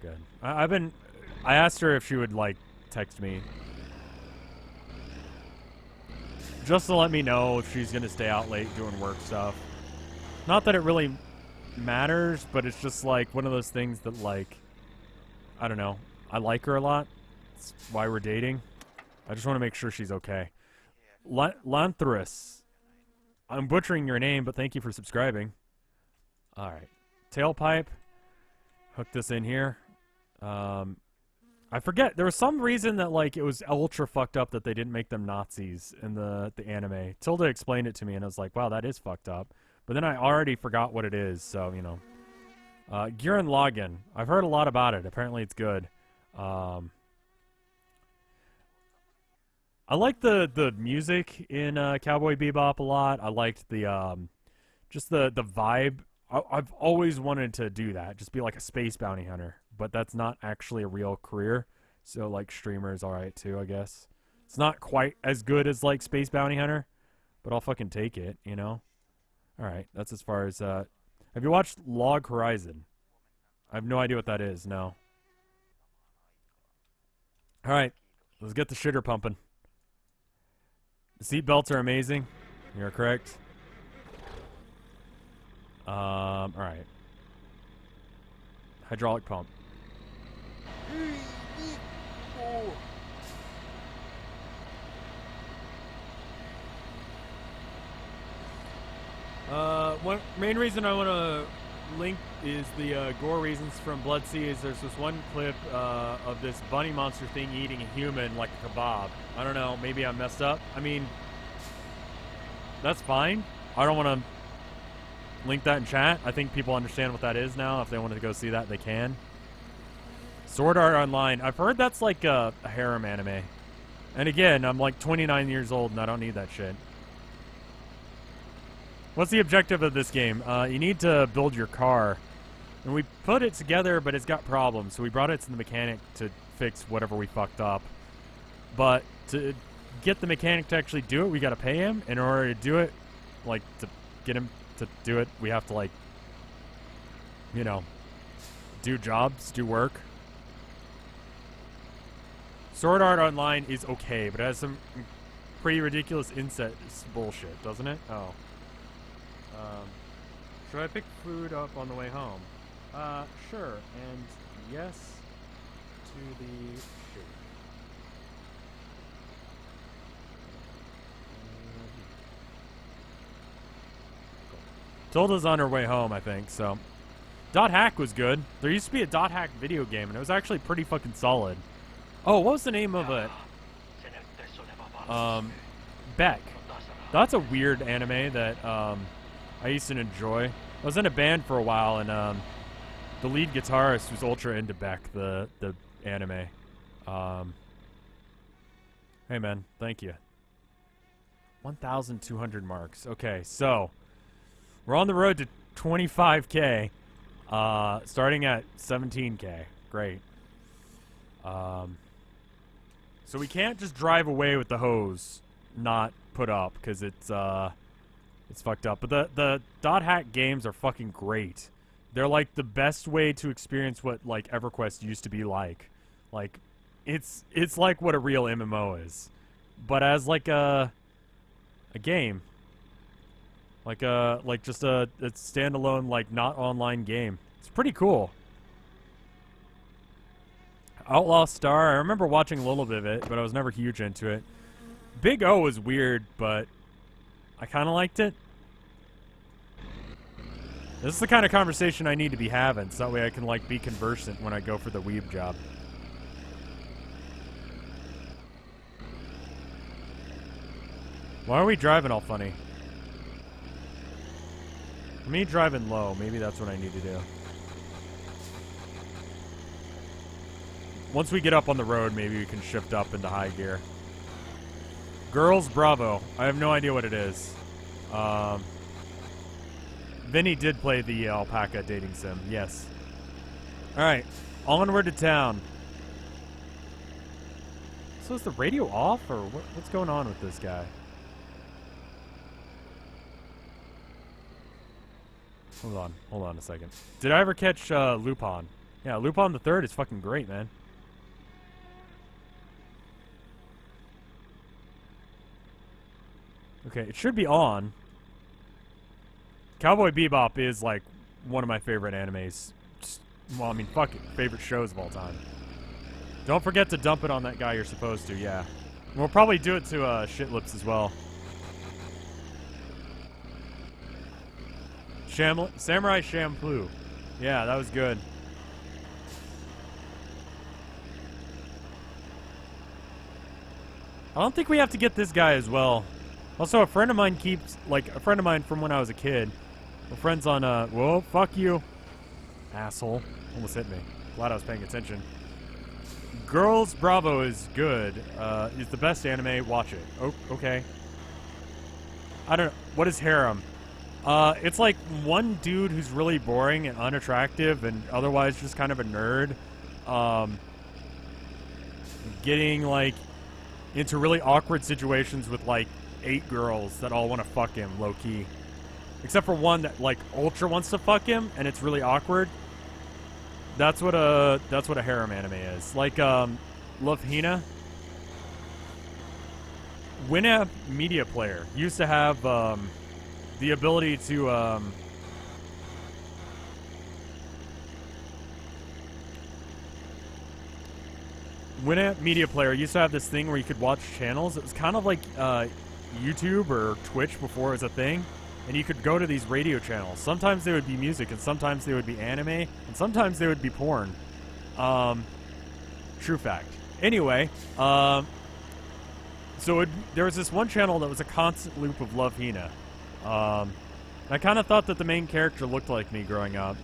[SPEAKER 1] Good. I asked her if she would, like, text me. Just to let me know if she's going to stay out late doing work stuff. Not that it really matters, but it's just, like, one of those things that, like, I don't know. I like her a lot. That's why we're dating. I just want to make sure she's okay. Lanthrus. I'm butchering your name, but thank you for subscribing. Alright. Tailpipe. Hook this in here. I forget. There was some reason that, like, it was ultra fucked up that they didn't make them Nazis in the anime. Tilda explained it to me, and I was like, wow, that is fucked up. But then I already forgot what it is, so, you know. Gurren Lagann. I've heard a lot about it. Apparently it's good. I like the music in Cowboy Bebop a lot. I liked the just the vibe. I've always wanted to do that, just be like a space bounty hunter, but that's not actually a real career. So like streamer is all right too, I guess. It's not quite as good as like space bounty hunter, but I'll fucking take it, you know. All right, that's as far as. Have you watched Log Horizon? I have no idea what that is. No. All right, let's get the shitter pumping. The seat belts are amazing. You're correct. Alright. Hydraulic pump. One main reason I want to link is the gore reasons from Blood Sea is there's this one clip of this bunny monster thing eating a human like a kebab. I don't know, maybe I messed up. I mean, that's fine. I don't want to link that in chat. I think people understand what that is now. If they wanted to go see that, they can. Sword Art Online. I've heard that's like a harem anime. And again, I'm like 29 years old and I don't need that shit. What's the objective of this game? You need to build your car. And we put it together, but it's got problems. So we brought it to the mechanic to fix whatever we fucked up. But to get the mechanic to actually do it, we gotta pay him. In order to do it, like, to get him to do it, we have to, like, you know, do jobs, do work. Sword Art Online is okay, but it has some pretty ridiculous incest bullshit, doesn't it? Oh. Should I pick food up on the way home? Sure. And yes to the shoot. Tilda's on her way home, I think, so. Dot Hack was good. There used to be a Dot Hack video game, and it was actually pretty fucking solid. Oh, what was the name of it? Beck. That's a weird anime that, I used to enjoy. I was in a band for a while, and the lead guitarist was ultra into Beck, the anime. Hey man, thank you. 1,200 marks. Okay, so we're on the road to 25K, starting at 17K. Great. So we can't just drive away with the hose not put up because it's fucked up. But the Dot Hack games are fucking great. They're like the best way to experience what like EverQuest used to be like. Like it's like what a real MMO is, but as like a game. Like just a standalone like not online game. It's pretty cool. Outlaw Star, I remember watching a little bit of it, but I was never huge into it. Big O was weird, but I kind of liked it. This is the kind of conversation I need to be having, so that way I can, like, be conversant when I go for the Weeb job. Why are we driving all funny? Me driving low, maybe that's what I need to do. Once we get up on the road, maybe we can shift up into high gear. Girls Bravo. I have no idea what it is. Vinny did play the alpaca dating sim. Yes. Alright. Onward to town. So is the radio off, or what's going on with this guy? Hold on a second. Did I ever catch Lupin? Yeah, Lupin the Third is fucking great, man. Okay, it should be on. Cowboy Bebop is, like, one of my favorite animes. Well, I mean, fuck it. Favorite shows of all time. Don't forget to dump it on that guy you're supposed to, yeah. And we'll probably do it to Shitlips as well. Samurai Champloo. Yeah, that was good. I don't think we have to get this guy as well. Also, a friend of mine from when I was a kid. My friend's on, whoa, fuck you. Asshole. Almost hit me. Glad I was paying attention. Girls Bravo is good. It's the best anime. Watch it. Oh, okay. I don't know. What is harem? It's like one dude who's really boring and unattractive and otherwise just kind of a nerd. Getting, like, into really awkward situations with, like, 8 girls that all want to fuck him, low-key. Except for one that, like, ultra wants to fuck him, and it's really awkward. That's what a harem anime is. Like, Love Hina. Winamp Media Player used to have the ability to Winamp Media Player used to have this thing where you could watch channels. It was kind of like YouTube or Twitch before it was a thing, and you could go to these radio channels. Sometimes they would be music, and sometimes they would be anime, and sometimes they would be porn. True fact. Anyway, there was this one channel that was a constant loop of Love Hina. I kind of thought that the main character looked like me growing up.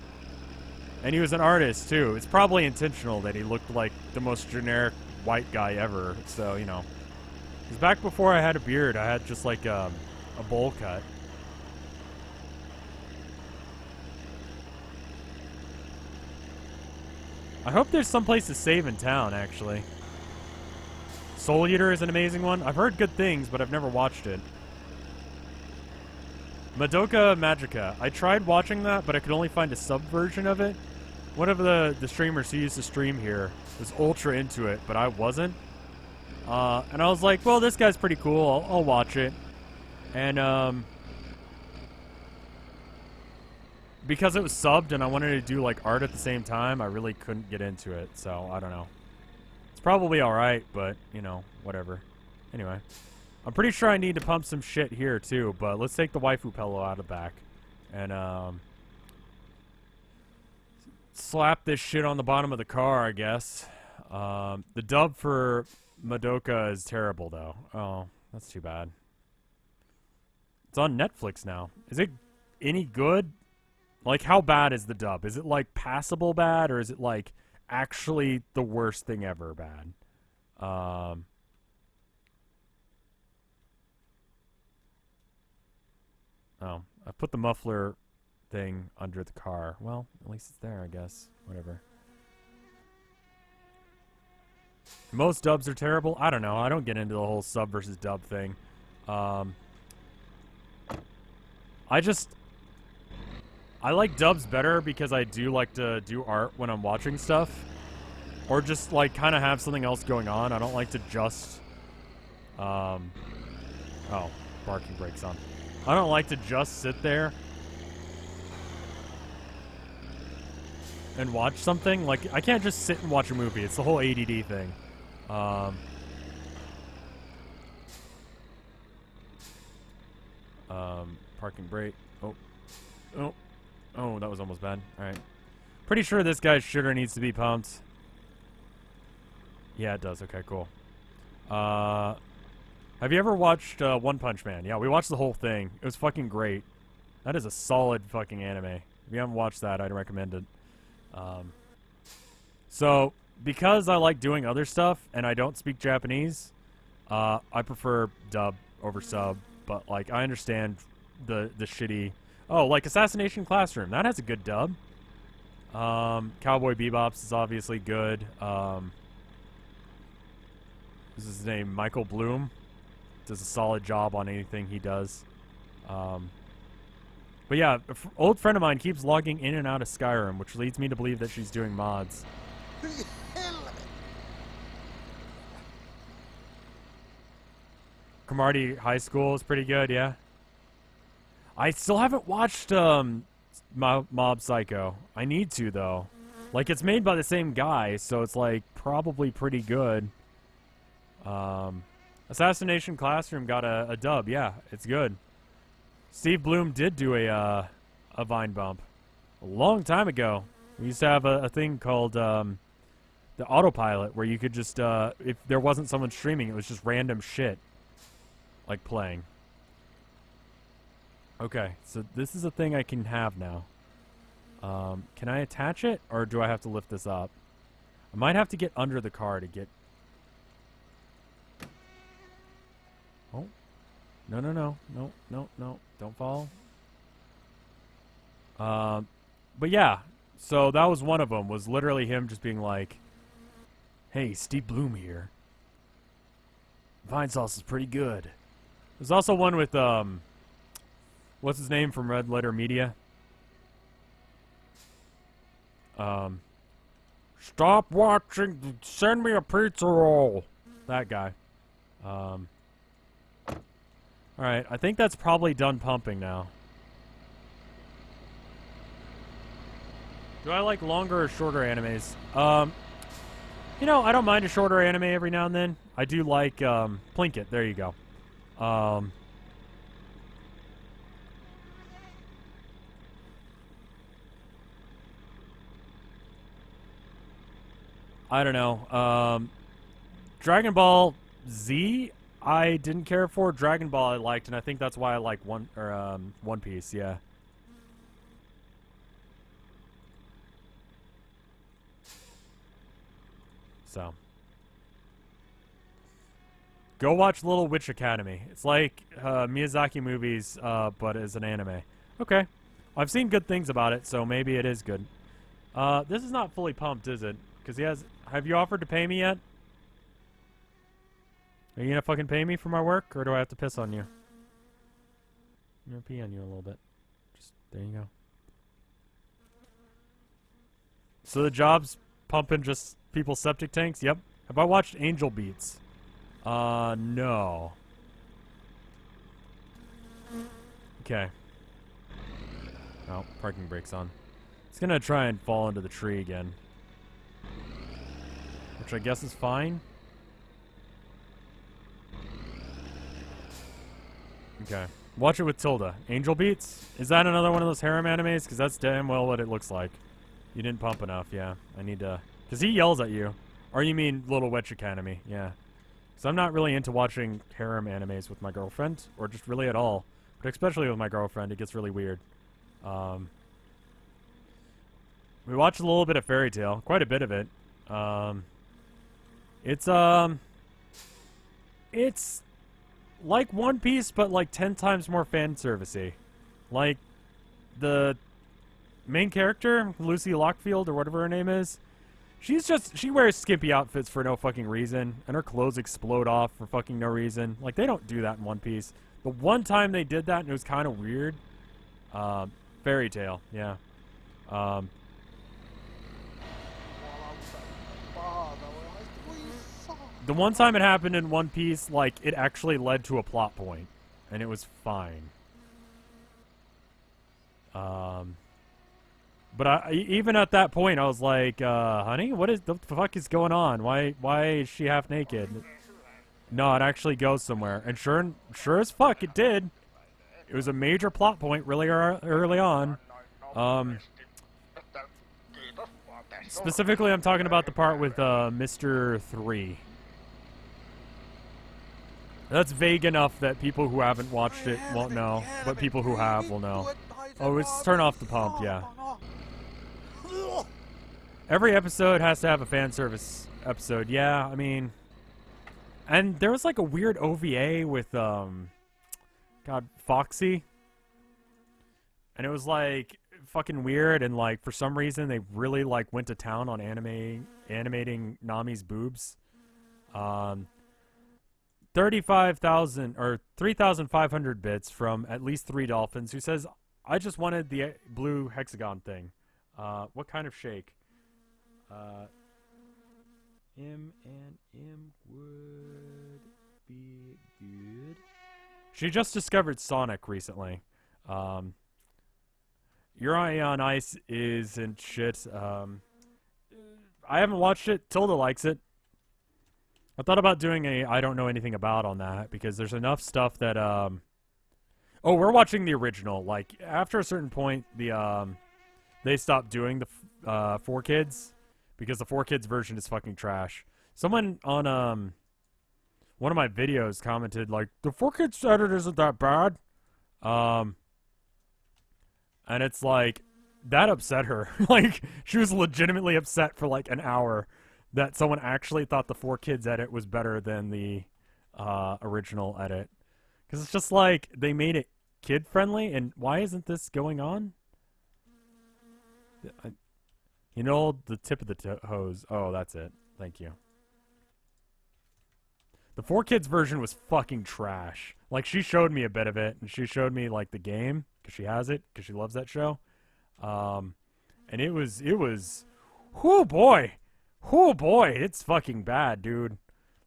[SPEAKER 1] And he was an artist, too. It's probably intentional that he looked like the most generic white guy ever. So, you know. Because back before I had a beard, I had just like a bowl cut. I hope there's someplace to save in town, actually. Soul Eater is an amazing one. I've heard good things, but I've never watched it. Madoka Magica. I tried watching that, but I could only find a sub version of it. One of the streamers who used to stream here was ultra into it, but I wasn't. And I was like, well, this guy's pretty cool. I'll watch it. And because it was subbed and I wanted to do like art at the same time, I really couldn't get into it. So I don't know. It's probably alright, but, you know, whatever. Anyway. I'm pretty sure I need to pump some shit here, too, but let's take the waifu pillow out of the back. And, slap this shit on the bottom of the car, I guess. The dub for Madoka is terrible, though. Oh, that's too bad. It's on Netflix now. Is it any good? Like, how bad is the dub? Is it, like, passable bad, or is it, like, actually the worst thing ever bad? Oh, I put the muffler thing under the car. Well, at least it's there, I guess. Whatever. Most dubs are terrible. I don't know. I don't get into the whole sub versus dub thing. I like dubs better because I do like to do art when I'm watching stuff. Or just, like, kind of have something else going on. I don't like to just... Oh, parking brakes on. I don't like to just sit there and watch something. Like, I can't just sit and watch a movie. It's the whole ADD thing. Parking brake. Oh, that was almost bad. All right. Pretty sure this guy's sugar needs to be pumped. Yeah, it does. Okay, cool. Have you ever watched One Punch Man? Yeah, we watched the whole thing. It was fucking great. That is a solid fucking anime. If you haven't watched that, I'd recommend it. So, because I like doing other stuff and I don't speak Japanese, I prefer dub over sub. But, like, I understand the shitty... Oh, like Assassination Classroom. That has a good dub. Cowboy Bebop's is obviously good. This is his name, Michael Bloom. Does a solid job on anything he does. But yeah, an old friend of mine keeps logging in and out of Skyrim, which leads me to believe that she's doing mods. Cromartie High School is pretty good, yeah. I still haven't watched Mob Psycho. I need to, though. Like, it's made by the same guy, so it's, like, probably pretty good. Assassination Classroom got a dub. Yeah, it's good. Steve Bloom did do a Vine bump a long time ago. We used to have a thing called the autopilot where you could just, if there wasn't someone streaming, it was just random shit, like, playing. Okay, so this is a thing I can have now. Can I attach it, or do I have to lift this up? I might have to get under the car to get... Oh. No. Don't fall. But yeah, so that was one of them, was literally him just being like, hey, Steve Bloom here. Vinesauce is pretty good. There's also one with, what's his name from Red Letter Media? Stop watching, send me a pizza roll. That guy. Alright, I think that's probably done pumping now. Do I like longer or shorter animes? You know, I don't mind a shorter anime every now and then. I do like, Plinkett. There you go. I don't know. Dragon Ball Z, I didn't care for. Dragon Ball I liked, and I think that's why I like One Piece. Yeah. So, go watch Little Witch Academy. It's like Miyazaki movies, but as an anime. Okay, I've seen good things about it, so maybe it is good. This is not fully pumped, is it? Because he has. Have you offered to pay me yet? Are you gonna fucking pay me for my work, or do I have to piss on you? I'm gonna pee on you a little bit. Just there you go. So the job's pumping just people's septic tanks? Yep. Have I watched Angel Beats? No. Okay. Oh, parking brake's on. It's gonna try and fall into the tree again. Which I guess is fine. Okay. Watch it with Tilda. Angel Beats? Is that another one of those harem animes? Because that's damn well what it looks like. You didn't pump enough, yeah. I need to... Because he yells at you. Or you mean Little Witch Academy, yeah. So I'm not really into watching harem animes with my girlfriend. Or just really at all. But especially with my girlfriend, it gets really weird. We watched a little bit of Fairy Tail. Quite a bit of it. It's like One Piece, but like 10 times more fan servicey. Like, the main character, Lucy Lockfield, or whatever her name is, she wears skimpy outfits for no fucking reason, and her clothes explode off for fucking no reason. Like, they don't do that in One Piece. The one time they did that, and it was kind of weird, Fairy Tail, yeah. The one time it happened in One Piece, like, it actually led to a plot point, and it was fine. But even at that point, I was like, honey, what is the fuck is going on? Why is she half naked? No, it actually goes somewhere, and sure as fuck, it did. It was a major plot point really early on. Specifically, I'm talking about the part with Mr. 3. That's vague enough that people who haven't watched it won't know, but people who have will know. Oh, it's turn off the pump, yeah. Every episode has to have a fan service episode, yeah, I mean... And there was like a weird OVA with, God, Foxy. And it was like fucking weird, and like for some reason they really like went to town on animating Nami's boobs. 35,000 or 3,500 bits from at least 3 dolphins who says, I just wanted the blue hexagon thing. What kind of shake? M would be good. She just discovered Sonic recently. Uri on Ice isn't shit. I haven't watched it. Tilda likes it. I thought about doing a I don't know anything about on that, because there's enough stuff that, Oh, we're watching the original. Like, after a certain point, they stopped doing the, 4Kids, because the 4Kids version is fucking trash. Someone on, one of my videos commented, like, the 4Kids edit isn't that bad. And it's like, that upset her. Like, she was legitimately upset for like an hour that someone actually thought the 4Kids edit was better than the original edit. Because it's just like, they made it kid-friendly, and why isn't this going on? You know, the tip of the hose. Oh, that's it. Thank you. The 4Kids version was fucking trash. Like, she showed me a bit of it, and she showed me, like, the game, because she has it, because she loves that show. And it was, whoo boy, it's fucking bad, dude.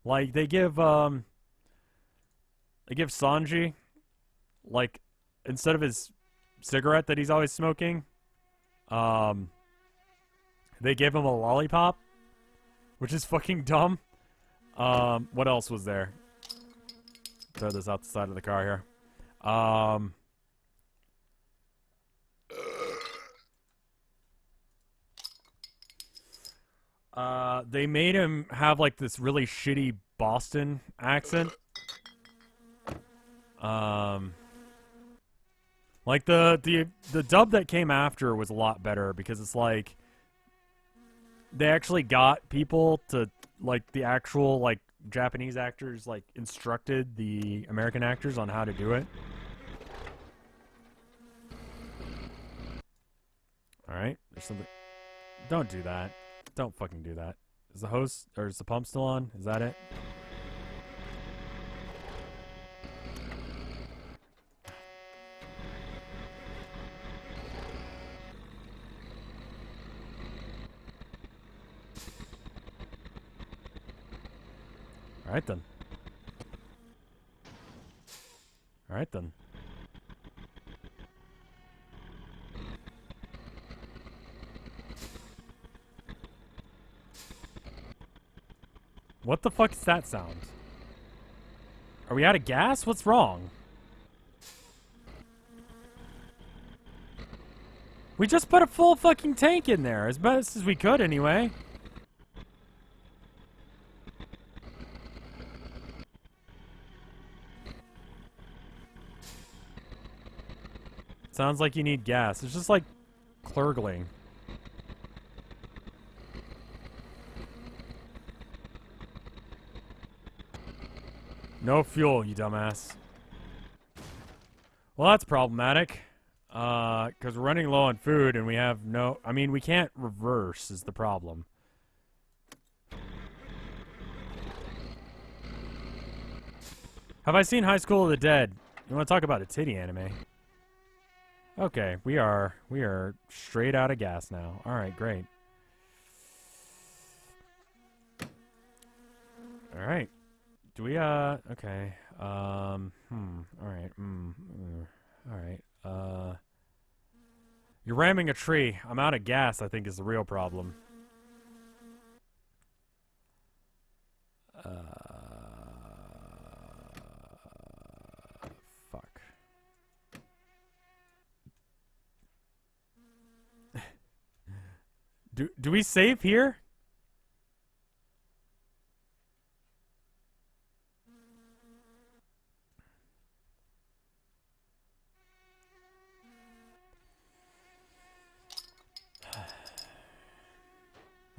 [SPEAKER 1] Like, they give Sanji like, instead of his cigarette that he's always smoking, they gave him a lollipop, which is fucking dumb. What else was there? Throw this out the side of the car here. They made him have like this really shitty Boston accent. Like the dub that came after was a lot better because it's like they actually got people to like the actual like Japanese actors like instructed the American actors on how to do it. All right, there's something. Don't do that. Don't fucking do that. Is the hose or is the pump still on? Is that it? All right then. All right then. What the fuck is that sound? Are we out of gas? What's wrong? We just put a full fucking tank in there, as best as we could anyway. Sounds like you need gas. It's just like clurgling. No fuel, you dumbass. Well, that's problematic. Because we're running low on food and we have no... I mean, we can't reverse is the problem. Have I seen High School of the Dead? You want to talk about a titty anime? Okay, we are straight out of gas now. Alright, great. Alright. Do we, okay. Alright, alright. You're ramming a tree. I'm out of gas, I think, is the real problem. Fuck. Do we save here?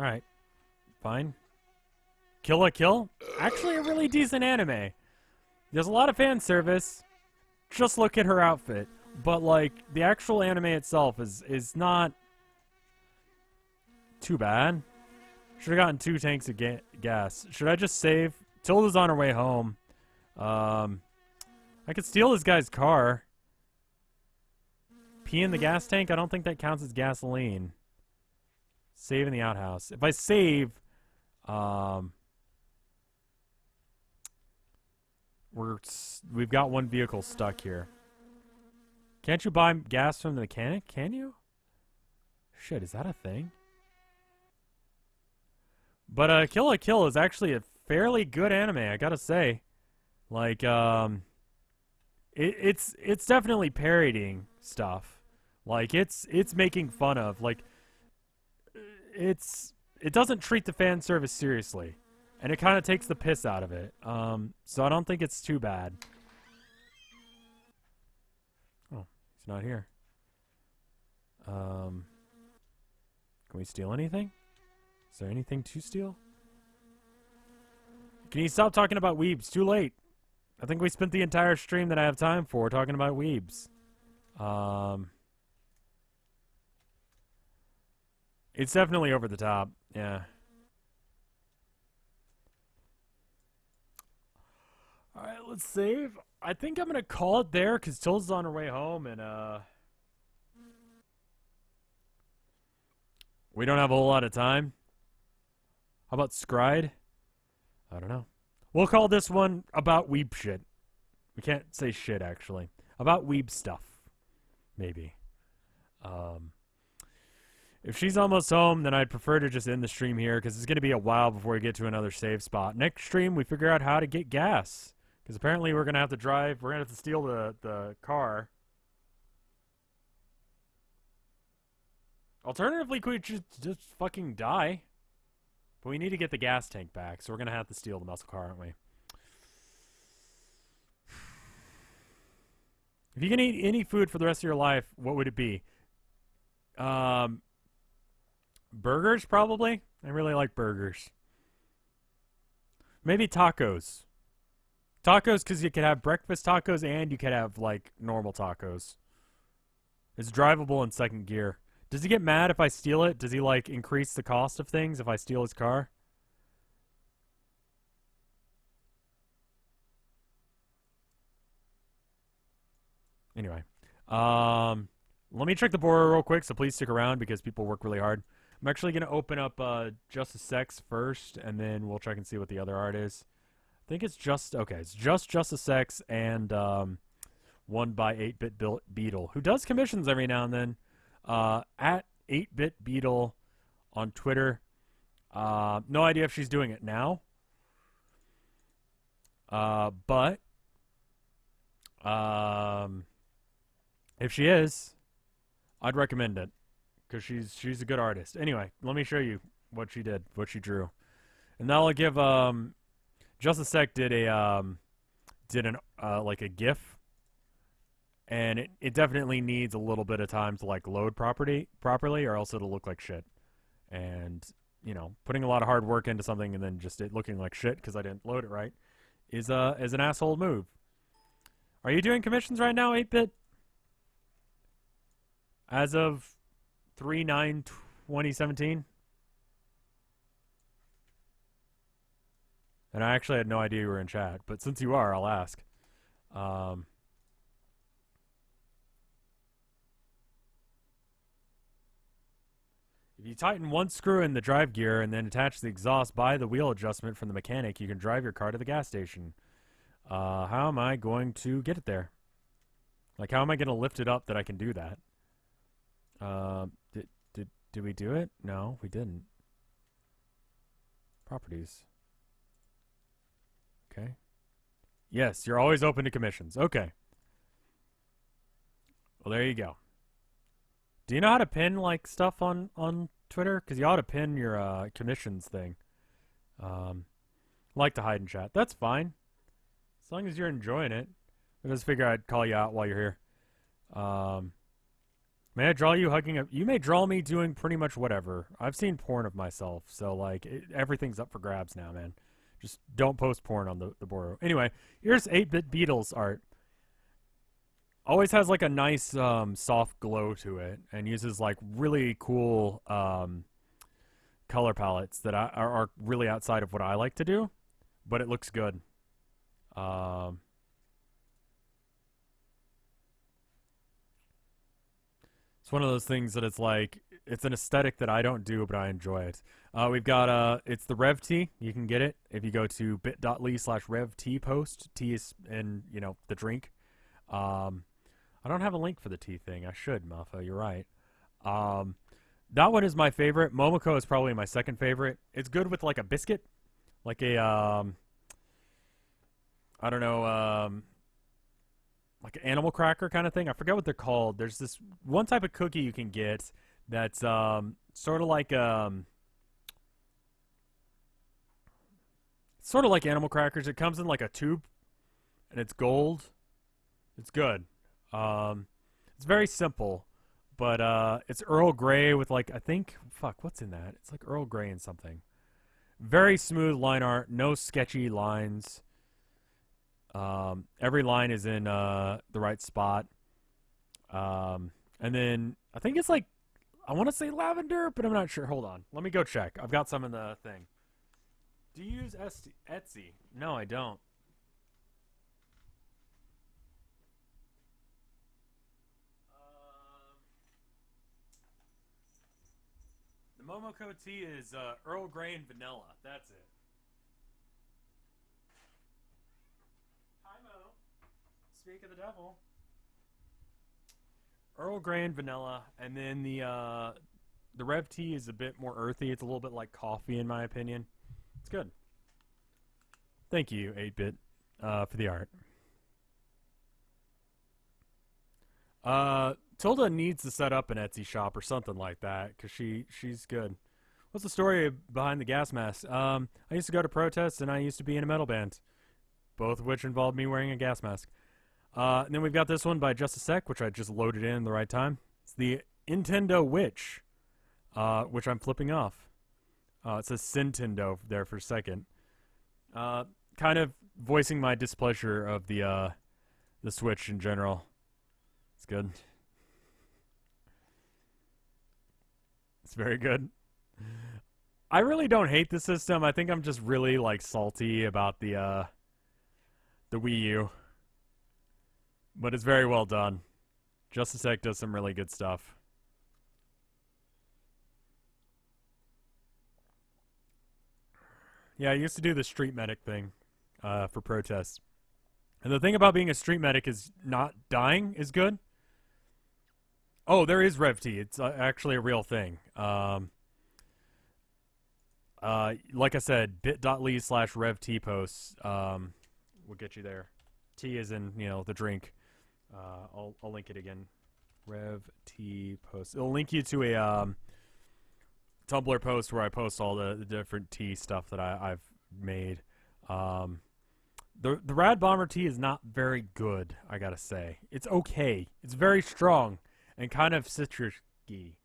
[SPEAKER 1] Alright. Fine. Kill la Kill? Actually a really decent anime. There's a lot of fan service. Just look at her outfit. But, like, the actual anime itself is not too bad. Should have gotten 2 tanks of gas. Should I just save? Tilda's on her way home. I could steal this guy's car. Pee in the gas tank? I don't think that counts as gasoline. Save in the outhouse. If I save, we've got 1 vehicle stuck here. Can't you buy gas from the mechanic? Can you? Shit, is that a thing? But Kill la Kill is actually a fairly good anime, I gotta say. Like, it's definitely parodying stuff. Like, it's making fun of, like, it doesn't treat the fan service seriously, and it kind of takes the piss out of it. So I don't think it's too bad. Oh, he's not here. Can we steal anything? Is there anything to steal? Can you stop talking about weebs? Too late. I think we spent the entire stream that I have time for talking about weebs. It's definitely over the top. Yeah. Alright, let's save. I think I'm gonna call it there because Tilda's on her way home and we don't have a whole lot of time. How about Scride? I don't know. We'll call this one about weeb shit. We can't say shit, actually. about Weeb stuff? Maybe. If she's almost home, then I'd prefer to just end the stream here because it's going to be a while before we get to another save spot. Next stream, we figure out how to get gas because apparently we're going to have to drive. We're going to have to steal the car. Alternatively, could we just fucking die? But we need to get the gas tank back, so we're going to have to steal the muscle car, aren't we? If you can eat any food for the rest of your life, what would it be? Burgers, probably. I really like burgers. Maybe tacos. Tacos, because you could have breakfast tacos and you could have, like, normal tacos. It's drivable in second gear. Does he get mad if I steal it? Does he, like, increase the cost of things if I steal his car? Anyway. Let me check the board real quick, so please stick around because people work really hard. I'm actually going to open up Justice Sex first, and then we'll check and see what the other art is. I think it's just... Okay, it's just Justice Sex and one by 8-Bit Beetle, who does commissions every now and then. At 8-Bit Beetle on Twitter. No idea if she's doing it now. But... if she is, I'd recommend it. Because she's a good artist. Anyway, let me show you what she did, what she drew. And that'll give Justice Sec did a like a GIF. And it definitely needs a little bit of time to like load properly, or else it'll look like shit. And, you know, putting a lot of hard work into something and then just it looking like shit because I didn't load it right is an asshole move. Are you doing commissions right now, 8-Bit? As of 3/9/2017? And I actually had no idea you were in chat, but since you are, I'll ask. If you tighten one screw in the drive gear and then attach the exhaust by the wheel adjustment from the mechanic, you can drive your car to the gas station. How am I going to get it there? Like, how am I going to lift it up that I can do that? Did we do it? No, we didn't. Properties. Okay. Yes, you're always open to commissions. Okay. Well, there you go. Do you know how to pin, like, stuff on Twitter? Because you ought to pin your commissions thing. Like to hide in chat. That's fine. As long as you're enjoying it. I just figure I'd call you out while you're here. May I draw you hugging up? You may draw me doing pretty much whatever. I've seen porn of myself, so, like, everything's up for grabs now, man. Just don't post porn on the board. Anyway, here's 8-Bit Beetle's art. Always has, like, a nice, soft glow to it, and uses, like, really cool, color palettes that are really outside of what I like to do, but it looks good. It's one of those things that it's like, it's an aesthetic that I don't do, but I enjoy it. We've got, it's the RevT. You can get it if you go to bit.ly/RevTpost. T is in, you know, the drink. I don't have a link for the tea thing. I should, Mafa. You're right. That one is my favorite. Momoko is probably my second favorite. It's good with, like, a biscuit. Like a, I don't know, like an animal cracker kind of thing. I forget what they're called. There's this one type of cookie you can get that's sort of like animal crackers. It comes in like a tube, and it's gold. It's good. It's very simple, but it's Earl Grey with, like, I think, fuck, what's in that? It's like Earl Grey and something. Very smooth line art, no sketchy lines. Every line is in the right spot. And then I think it's like, I want to say lavender, but I'm not sure. Hold on. Let me go check. I've got some in the thing. Do you use Etsy? No, I don't. The Momoko tea is Earl Grey and vanilla. That's it. Hi, Mo. Speak of the devil. Earl Grey and vanilla, and then the Rev tea is a bit more earthy. It's a little bit like coffee, in my opinion. It's good. Thank you, 8-Bit, for the art. Tilda needs to set up an Etsy shop or something like that, because she's good. What's the story behind the gas mask? I used to go to protests, and I used to be in a metal band, both of which involved me wearing a gas mask. And then we've got this one by Just a Sec, which I just loaded in the right time. It's the Nintendo Witch, which I'm flipping off. It says Sintendo there for a second. Kind of voicing my displeasure of the Switch in general. It's good. It's very good. I really don't hate the system. I think I'm just really like salty about the Wii U. But it's very well done. Just a Sec does some really good stuff. Yeah, I used to do the street medic thing for protests. And the thing about being a street medic is not dying is good. Oh, there is RevT. It's actually a real thing. Like I said, bit.ly/RevT posts will get you there. T is in, the drink. I'll link it again. RevT post. It'll link you to a Tumblr post where I post all the different tea stuff that I've made. The Rad Bomber tea is not very good, I gotta say. It's okay. It's very strong and kind of citrusy.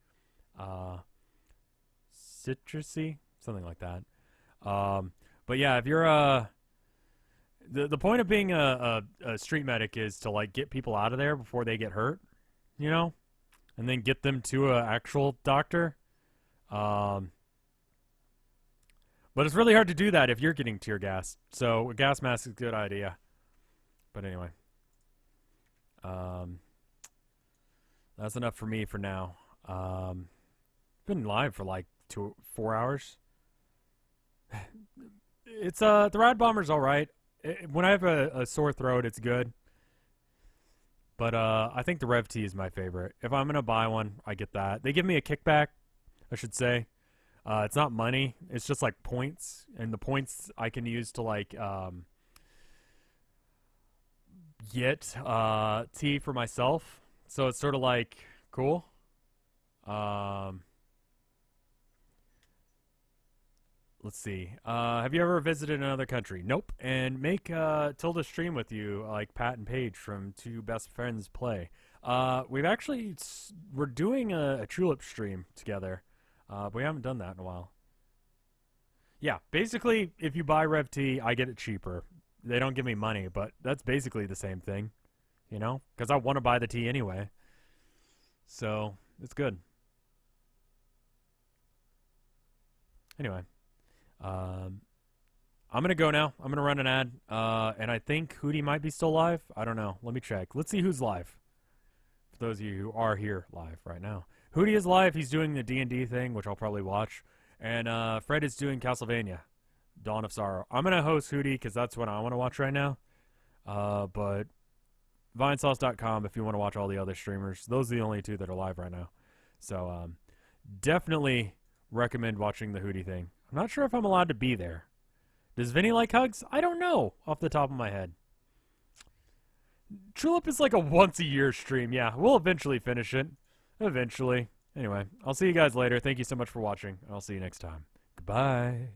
[SPEAKER 1] Citrusy? Something like that. But yeah, if you're the point of being a street medic is to like get people out of there before they get hurt, and then get them to an actual doctor. But it's really hard to do that if you're getting tear gassed. So a gas mask is a good idea. But anyway, that's enough for me for now. Been live for like 4 hours. It's the Rad Bomber's all right. When I have a sore throat, it's good. But I think the Rev T is my favorite. If I'm gonna buy one, I get that. They give me a kickback, I should say. It's not money. It's just like points, and the points I can use to like get tea for myself. So it's sort of like cool. Let's see. Have you ever visited another country? Nope. And make Tilda stream with you, like Pat and Paige from Two Best Friends Play. We're doing a Tulip stream together. But we haven't done that in a while. Yeah, basically, if you buy RevT, I get it cheaper. They don't give me money, but that's basically the same thing, because I want to buy the tea anyway. So, it's good. Anyway, I'm going to go now. I'm going to run an ad, and I think Hootie might be still live. I don't know. Let me check. Let's see who's live. For those of you who are here live right now. Hootie is live. He's doing the D&D thing, which I'll probably watch. And Fred is doing Castlevania, Dawn of Sorrow. I'm going to host Hootie because that's what I want to watch right now. But Vinesauce.com if you want to watch all the other streamers. Those are the only two that are live right now. So definitely recommend watching the Hootie thing. I'm not sure if I'm allowed to be there. Does Vinny like hugs? I don't know off the top of my head. Tulip is like a once-a-year stream. Yeah, we'll eventually finish it. Eventually. Anyway, I'll see you guys later. Thank you so much for watching, and I'll see you next time. Goodbye.